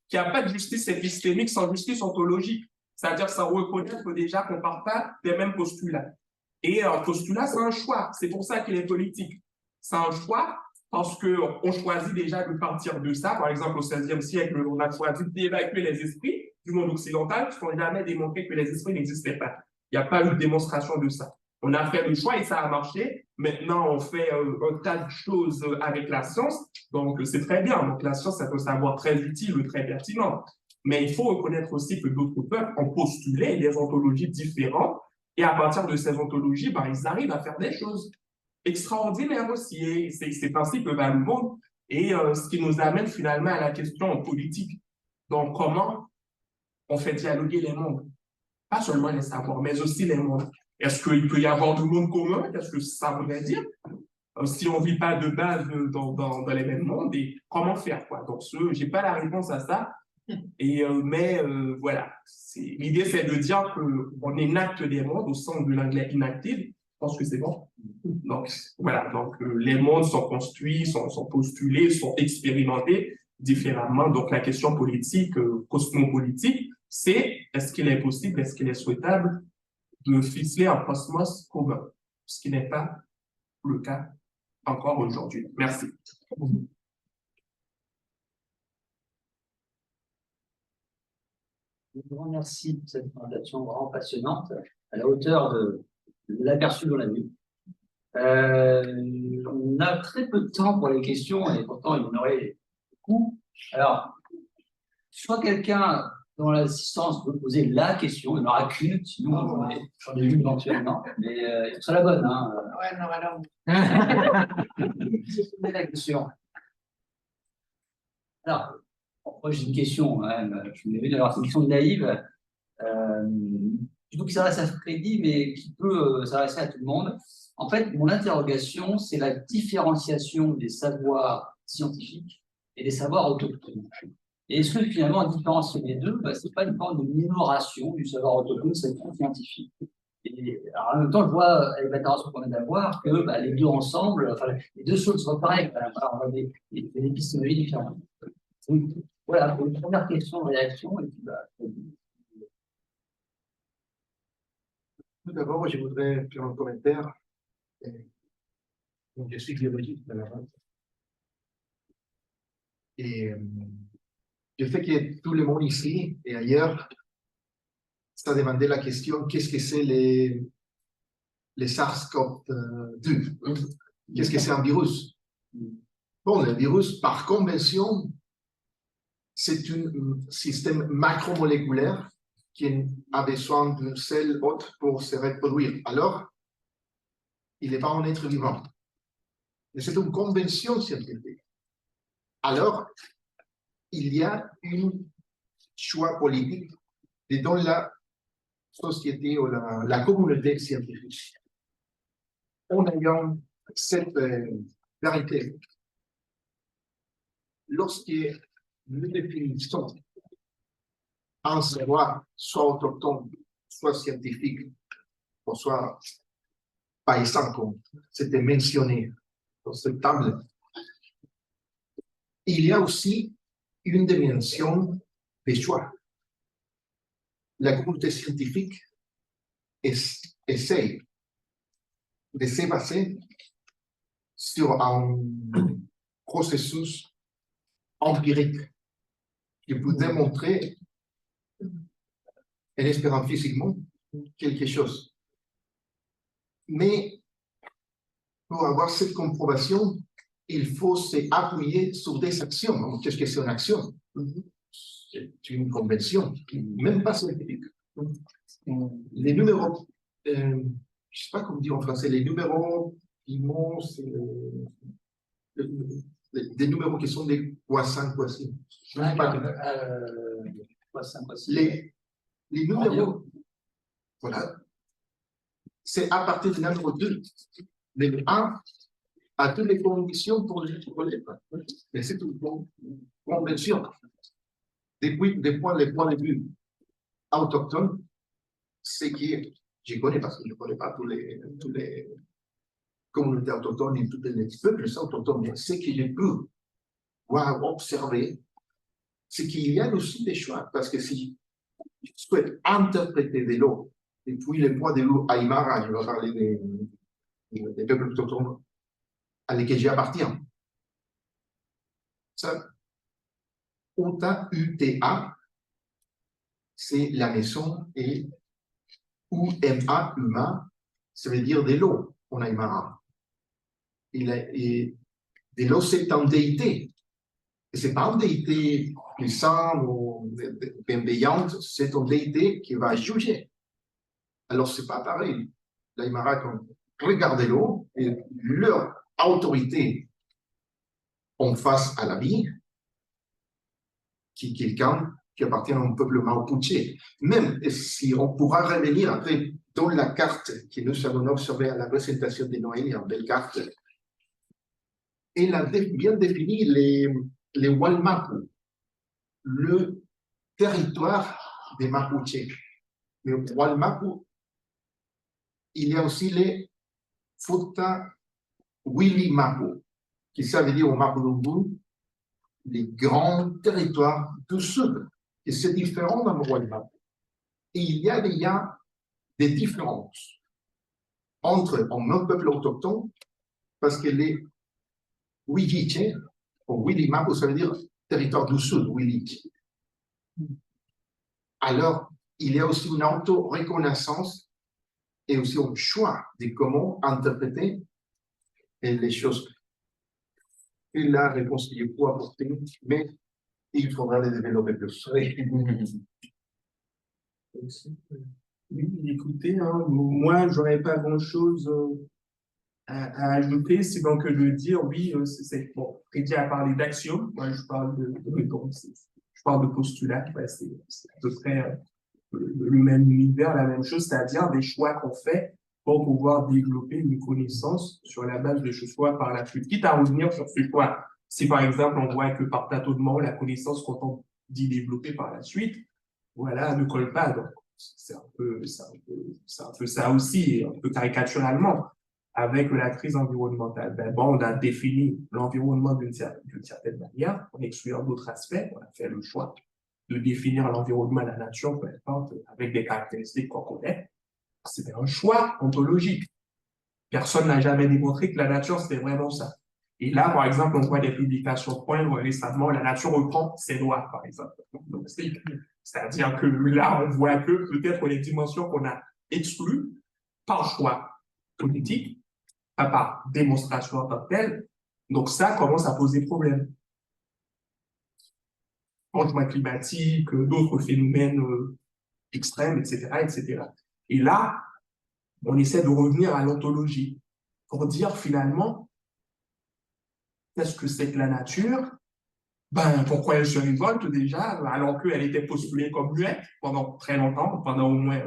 qu'il n'y a pas de justice épistémique sans justice ontologique. C'est-à-dire sans reconnaître déjà qu'on ne part pas des mêmes postulats. Et un postulat, c'est un choix. C'est pour ça qu'il est politique. C'est un choix parce qu'on choisit déjà de partir de ça. Par exemple, au XVIe siècle, on a choisi d'évacuer les esprits du monde occidental qui n'ont jamais démontré que les esprits n'existaient pas. Il n'y a pas eu de démonstration de ça. On a fait le choix et ça a marché. Maintenant, on fait un tas de choses avec la science. Donc, c'est très bien. Donc, la science, c'est un savoir très utile, très pertinent. Mais il faut reconnaître aussi que d'autres peuples ont postulé des ontologies différentes. Et à partir de ces ontologies, ben, ils arrivent à faire des choses extraordinaires aussi. Et c'est ainsi que va le monde. Et ce qui nous amène finalement à la question politique. Donc, comment on fait dialoguer les mondes? Pas seulement les savoirs, mais aussi les mondes. Est-ce qu'il peut y avoir du monde commun? Qu'est-ce que ça voudrait dire? Si on ne vit pas de base dans les mêmes mondes, et comment faire, quoi? Donc, je n'ai pas la réponse à ça. Mais voilà, l'idée, c'est de dire qu'on énacte des mondes au sens de l'anglais inactive. Je pense que c'est bon. Donc, voilà. Donc, les mondes sont construits, sont postulés, sont expérimentés différemment. Donc, la question politique, cosmopolitique, c'est est-ce qu'il est possible, est-ce qu'il est souhaitable de ficeler un cosmos commun, ce qui n'est pas le cas encore aujourd'hui. Merci. Je vous remercie pour cette présentation vraiment passionnante, à la hauteur de l'aperçu qu'on a vu. On a très peu de temps pour les questions et pourtant il y en aurait beaucoup. Alors, soit quelqu'un dont l'assistance veut poser la question, il n'y en aura qu'une, sinon j'en ai une éventuellement, mais ce sera la bonne. Hein. Ouais, non, alors. C'est la question. Alors, moi j'ai une question, hein, je me d'avoir une question naïve, plutôt qui s'adresse à Freddy, mais qui peut s'adresser à tout le monde. En fait, mon interrogation, c'est la différenciation des savoirs scientifiques et des savoirs autochtones. Et est-ce que finalement, en différencier les deux, ce n'est pas une forme de minoration du savoir autochtone, scientifique? Et alors, en même temps, je vois avec l'interaction qu'on vient d'avoir que les deux ensemble, enfin, les deux choses sont pareilles. On a des épistémologies différentes. Donc, voilà, pour une première question, réaction, et puis Tout d'abord, je voudrais faire un commentaire. Donc, je suis biologiste de la base. Et je sais que tout le monde ici et ailleurs s'est demandé la question qu'est-ce que c'est les SARS-CoV-2? Qu'est-ce que c'est un virus? Bon, le virus, par convention, c'est un système macromoléculaire qui a besoin d'une seule hôte pour se reproduire. Alors, il n'est pas un être vivant. Mais c'est une convention scientifique. Alors, il y a un choix politique dans la société ou la communauté scientifique. En ayant cette vérité, lorsque nous définissons un savoir soit autochtone, soit scientifique, ou soit paysan, comme c'était mentionné dans cette table, il y a aussi une dimension de choix. La communauté scientifique essaie de se baser sur un processus empirique qui peut démontrer, en espérant physiquement, quelque chose. Mais pour avoir cette compréhension, il faut s'appuyer sur des actions. Qu'est-ce que c'est une action? C'est une convention, même pas scientifique. Les numéros, je ne sais pas comment dire en français, les numéros immenses, des numéros qui sont des croissants. Les numéros, voilà, c'est à partir du numéro 2. Le 1 a toutes les conditions pour le relève. Mais c'est une convention. Depuis les points de vue autochtones, ce qui est, je connais parce que je ne connais pas tous les communauté autochtone et tous les peuples autochtones, ce que j'ai pu voir, observer, c'est qu'il y a aussi des choix, parce que si je souhaite interpréter de l'eau, et puis les poids de l'eau Aymara, je vais parler des peuples autochtones à lesquels j'appartiens. Ça, Uta, UTA, c'est la maison, et UMA, UMA, ça veut dire de l'eau en Aymara. Et de l'eau, c'est une déité. Et ce n'est pas une déité puissante ou bienveillante, c'est une déité qui va juger. Alors, ce n'est pas pareil. L'Aymara, quand regardez l'eau, et leur autorité en face à la vie, qui est quelqu'un qui appartient à un peuple mapuche. Même si on pourra revenir après dans la carte que nous avons observée à la présentation de Noël, une belle carte, elle a bien défini les Walmapu, le territoire des Mapuche. Mais au Walmapu, il y a aussi les Futa Wili Mapu, qui ça veut dire au Mapudungun, les grands territoires du sud. Et c'est différent dans le Walmapu. Et il y a déjà des différences entre notre peuple autochtone, parce que les Wijiche, ou Wili Mapu, ça veut dire territoire du sud, Wilich. Alors, il y a aussi une auto-reconnaissance et aussi un choix de comment interpréter les choses. Et la réponse qu'il faut apporter, mais il faudra les développer plus. Oui, écoutez, hein, moi, je n'aurais pas grand-chose à ajouter, c'est donc de dire, oui, c'est bon, Freddy a parlé d'action, moi je parle je parle de postulat, ouais, c'est à peu près le même univers, la même chose, c'est-à-dire des choix qu'on fait pour pouvoir développer une connaissance sur la base de ce choix par la suite. Quitte à revenir sur ce choix, si par exemple on voit que par tâtonnement, la connaissance qu'on tente d'y développer par la suite, voilà, ne colle pas. Donc, c'est un peu ça aussi, un peu caricaturalement. Avec la crise environnementale, bon, on a défini l'environnement d'une certaine manière, en excluant d'autres aspects. On a fait le choix de définir l'environnement, la nature, peu importe, avec des caractéristiques qu'on connaît. C'était un choix ontologique. Personne n'a jamais démontré que la nature, c'était vraiment ça. Et là, par exemple, on voit des publications poindre récemment, la nature reprend ses droits, par exemple. C'est-à-dire que là, on voit que peut-être les dimensions qu'on a exclues par choix politique, pas par démonstration en tant que telle, donc ça commence à poser problème. Changement climatique, d'autres phénomènes extrêmes, etc., etc. Et là, on essaie de revenir à l'ontologie pour dire finalement, qu'est-ce que c'est que la nature? Ben, pourquoi elle se révolte déjà, alors qu'elle était postulée comme muette pendant très longtemps, pendant au moins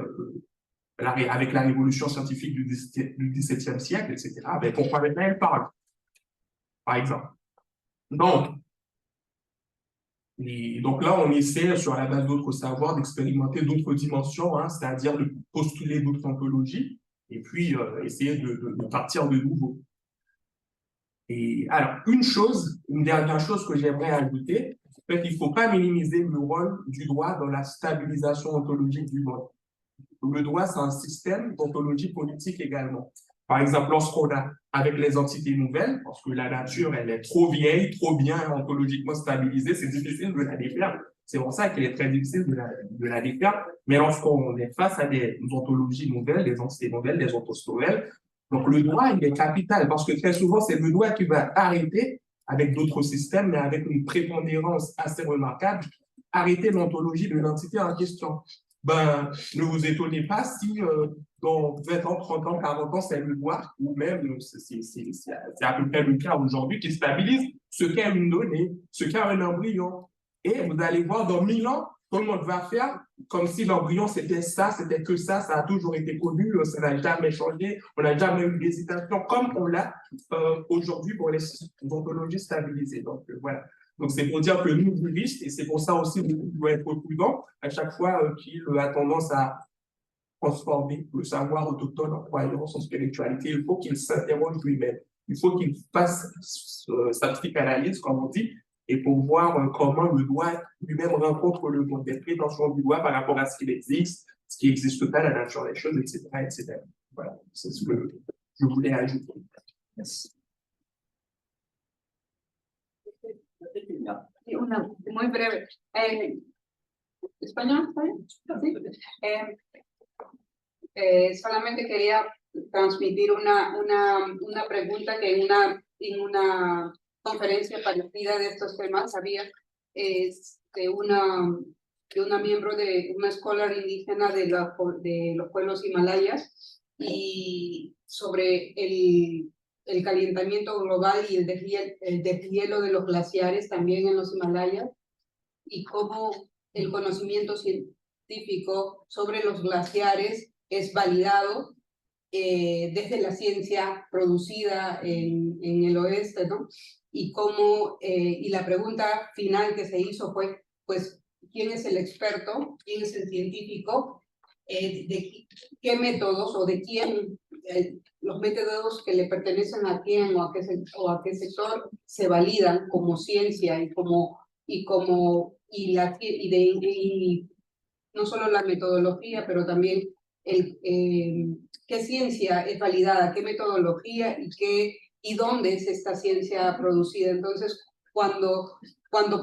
avec la révolution scientifique du XVIIe siècle, etc. Ben, pourquoi maintenant elle parle, par exemple? Donc là, on essaie, sur la base d'autres savoirs, d'expérimenter d'autres dimensions, hein, c'est-à-dire de postuler d'autres ontologies, et puis essayer de partir de nouveau. Et alors, une dernière chose que j'aimerais ajouter, c'est qu'il ne faut pas minimiser le rôle du droit dans la stabilisation ontologique du monde. Le droit, c'est un système d'ontologie politique également. Par exemple, lorsqu'on a, avec les entités nouvelles, parce que la nature, elle est trop vieille, trop bien ontologiquement stabilisée, c'est difficile de la défaire. C'est pour ça qu'il est très difficile de la défaire. Mais lorsqu'on est face à des ontologies nouvelles, des entités nouvelles, des ontos nouvelles, donc le droit, il est capital, parce que très souvent, c'est le droit qui va arrêter, avec d'autres systèmes, mais avec une prépondérance assez remarquable, arrêter l'ontologie de l'entité en question. Ben, ne vous étonnez pas si dans 20 ans, 30 ans, 40 ans, c'est le droit, ou même, c'est à peu près le cas aujourd'hui, qui stabilise ce qu'est une donnée, ce qu'est un embryon. Et vous allez voir, dans 1000 ans, tout le monde va faire comme si l'embryon, c'était ça, c'était que ça a toujours été connu, ça n'a jamais changé, on n'a jamais eu d'hésitation, comme on l'a aujourd'hui pour les ontologies stabilisées. Donc, voilà. Donc, c'est pour dire que nous, juristes, et c'est pour ça aussi que nous devons être prudents à chaque fois qu'il a tendance à transformer le savoir autochtone en croyance, en spiritualité, il faut qu'il s'interroge lui-même. Il faut qu'il fasse sa psychanalyse, comme on dit, et pour voir comment le doigt lui-même rencontre le monde, des prétentions du doigt par rapport à ce qu'il existe, ce qui n'existe pas, la nature des choses, etc., etc. Voilà, c'est ce que je voulais ajouter. Merci. Sí, una muy breve. ¿Español? ¿Está bien? Sí. Solamente quería transmitir una pregunta que en una conferencia parecida de estos temas había de una miembro de una escolar indígena de los pueblos himalayas y sobre el calentamiento global y el deshielo de los glaciares también en los Himalayas y cómo el conocimiento científico sobre los glaciares es validado desde la ciencia producida en el oeste, ¿no? Y cómo, y la pregunta final que se hizo fue, pues, ¿quién es el experto? ¿Quién es el científico? ¿De qué métodos o de quién, los métodos que le pertenecen a quién o a qué sector se validan como ciencia y no solo la metodología, pero también qué ciencia es validada, qué metodología y dónde es esta ciencia producida. Entonces, cuando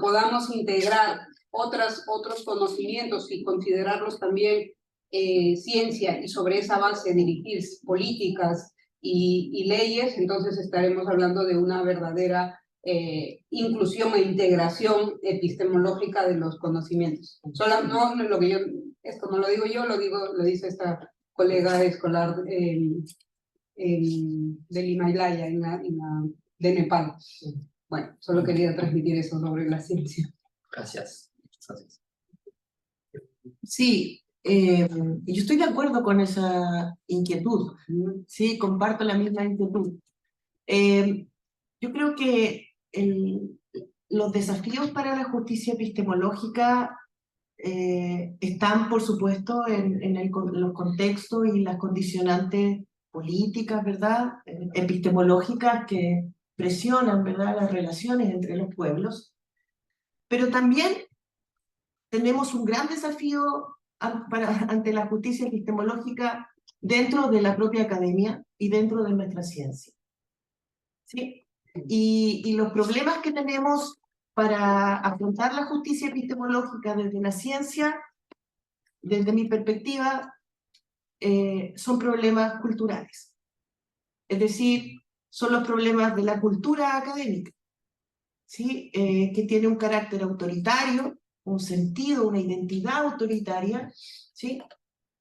podamos integrar otros conocimientos y considerarlos también ciencia y sobre esa base dirigir políticas y leyes, entonces estaremos hablando de una verdadera inclusión e integración epistemológica de los conocimientos. Esto no lo digo yo, lo dice esta colega escolar del Himalaya, de Nepal. Bueno, solo quería transmitir eso sobre la ciencia. Gracias. Gracias. Sí, yo estoy de acuerdo con esa inquietud, sí, comparto la misma inquietud. Yo creo que los desafíos para la justicia epistemológica están, por supuesto, en los contextos y las condicionantes políticas, ¿verdad? Epistemológicas que presionan, ¿verdad?, las relaciones entre los pueblos. Pero también tenemos un gran desafío ante la justicia epistemológica dentro de la propia academia y dentro de nuestra ciencia. ¿Sí? Y los problemas que tenemos para afrontar la justicia epistemológica desde la ciencia, desde mi perspectiva, son problemas culturales. Es decir, son los problemas de la cultura académica, ¿sí? Que tiene un carácter autoritario, un sentido, una identidad autoritaria, ¿sí?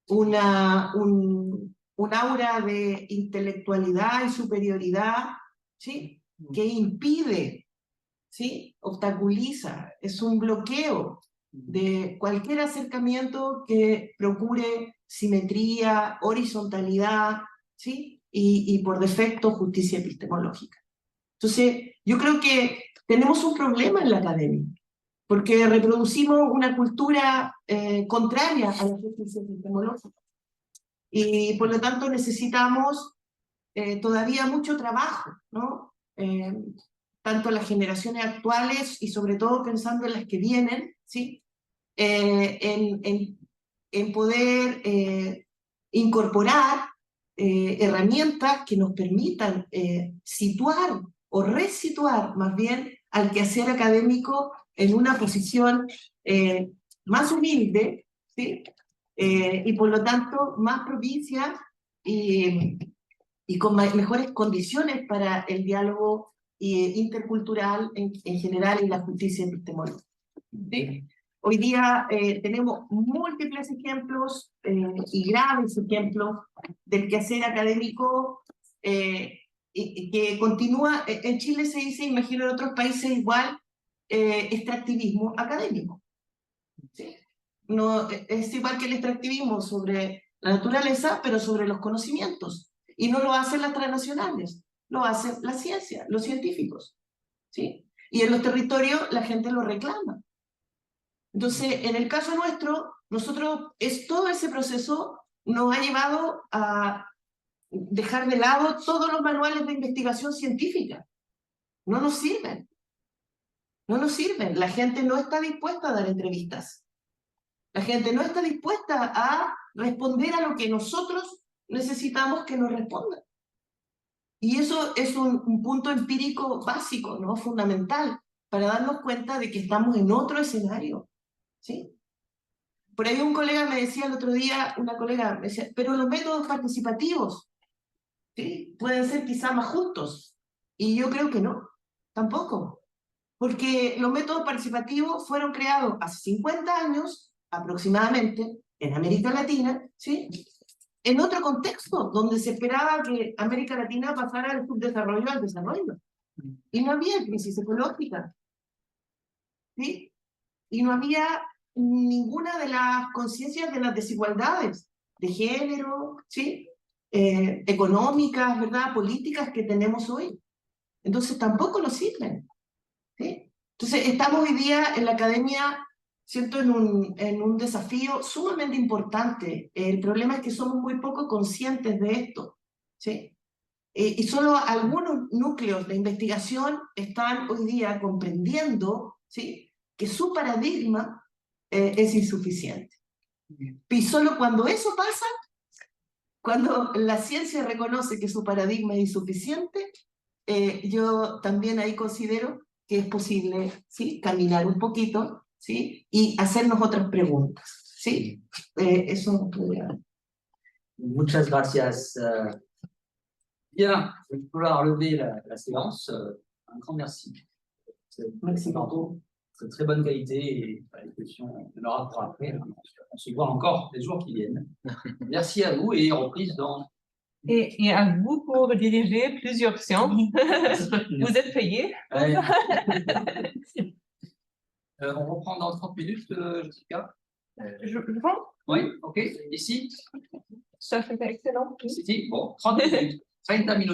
Un aura de intelectualidad y superioridad, ¿sí?, que impide, ¿sí?, obstaculiza, es un bloqueo de cualquier acercamiento que procure simetría, horizontalidad, ¿sí?, y por defecto justicia epistemológica. Entonces, yo creo que tenemos un problema en la academia, porque reproducimos una cultura contraria a la justicia epistemológica. Y por lo tanto necesitamos todavía mucho trabajo, ¿no? Tanto las generaciones actuales y sobre todo pensando en las que vienen, ¿sí? En poder incorporar herramientas que nos permitan situar o resituar más bien al quehacer académico en una posición más humilde, ¿sí? Y por lo tanto más propicia y con mejores condiciones para el diálogo intercultural en general y la justicia epistemológica. ¿Sí? Hoy día tenemos múltiples ejemplos y graves ejemplos del quehacer académico que continúa. En Chile se dice, imagino en otros países igual, extractivismo académico. ¿Sí? No, es igual que el extractivismo sobre la naturaleza, pero sobre los conocimientos. Y no lo hacen las transnacionales, lo hacen la ciencia, los científicos, ¿sí? Y en los territorios la gente lo reclama. Entonces, en el caso nuestro, nosotros es todo ese proceso nos ha llevado a dejar de lado todos los manuales de investigación científica. No nos sirven. No nos sirven. La gente no está dispuesta a dar entrevistas. La gente no está dispuesta a responder a lo que nosotros necesitamos que nos respondan. Y eso es un punto empírico básico, ¿no? Fundamental, para darnos cuenta de que estamos en otro escenario, ¿sí? Por ahí un colega me decía el otro día, una colega me decía, pero los métodos participativos, ¿sí? Pueden ser quizá más justos. Y yo creo que no, tampoco. Porque los métodos participativos fueron creados hace 50 años, aproximadamente, en América Latina, ¿sí? En otro contexto, donde se esperaba que América Latina pasara del subdesarrollo al desarrollo. Y no había crisis ecológica, ¿sí? Y no había ninguna de las conciencias de las desigualdades de género, ¿sí? Económicas, ¿verdad? Políticas que tenemos hoy. Entonces tampoco nos sirven, ¿sí? Entonces estamos hoy día en la academia, siento, en un desafío sumamente importante. El problema es que somos muy poco conscientes de esto, ¿sí? Y solo algunos núcleos de investigación están hoy día comprendiendo, ¿sí? Que su paradigma es insuficiente. Y solo cuando eso pasa, cuando la ciencia reconoce que su paradigma es insuficiente, yo también ahí considero que es posible, ¿sí? Caminar un poquito, ¿sí? Y hacernos otras preguntas, ¿sí? Eso podría... Muchas gracias. Bien, je vais pouvoir lever la séance. Un grand merci. Merci beaucoup. C'est de très bonne qualité et les questions, on en aura pour après. On se voit encore les jours qui viennent. Merci à vous et reprise dans... Et à vous pour diriger plusieurs séances. Vous êtes payé. Ouais. On reprend dans 30 minutes, Jessica. Je pense. Oui, ok. Ici. Ça fait excellent. Ici, bon, 30 minutes. 30 minutes.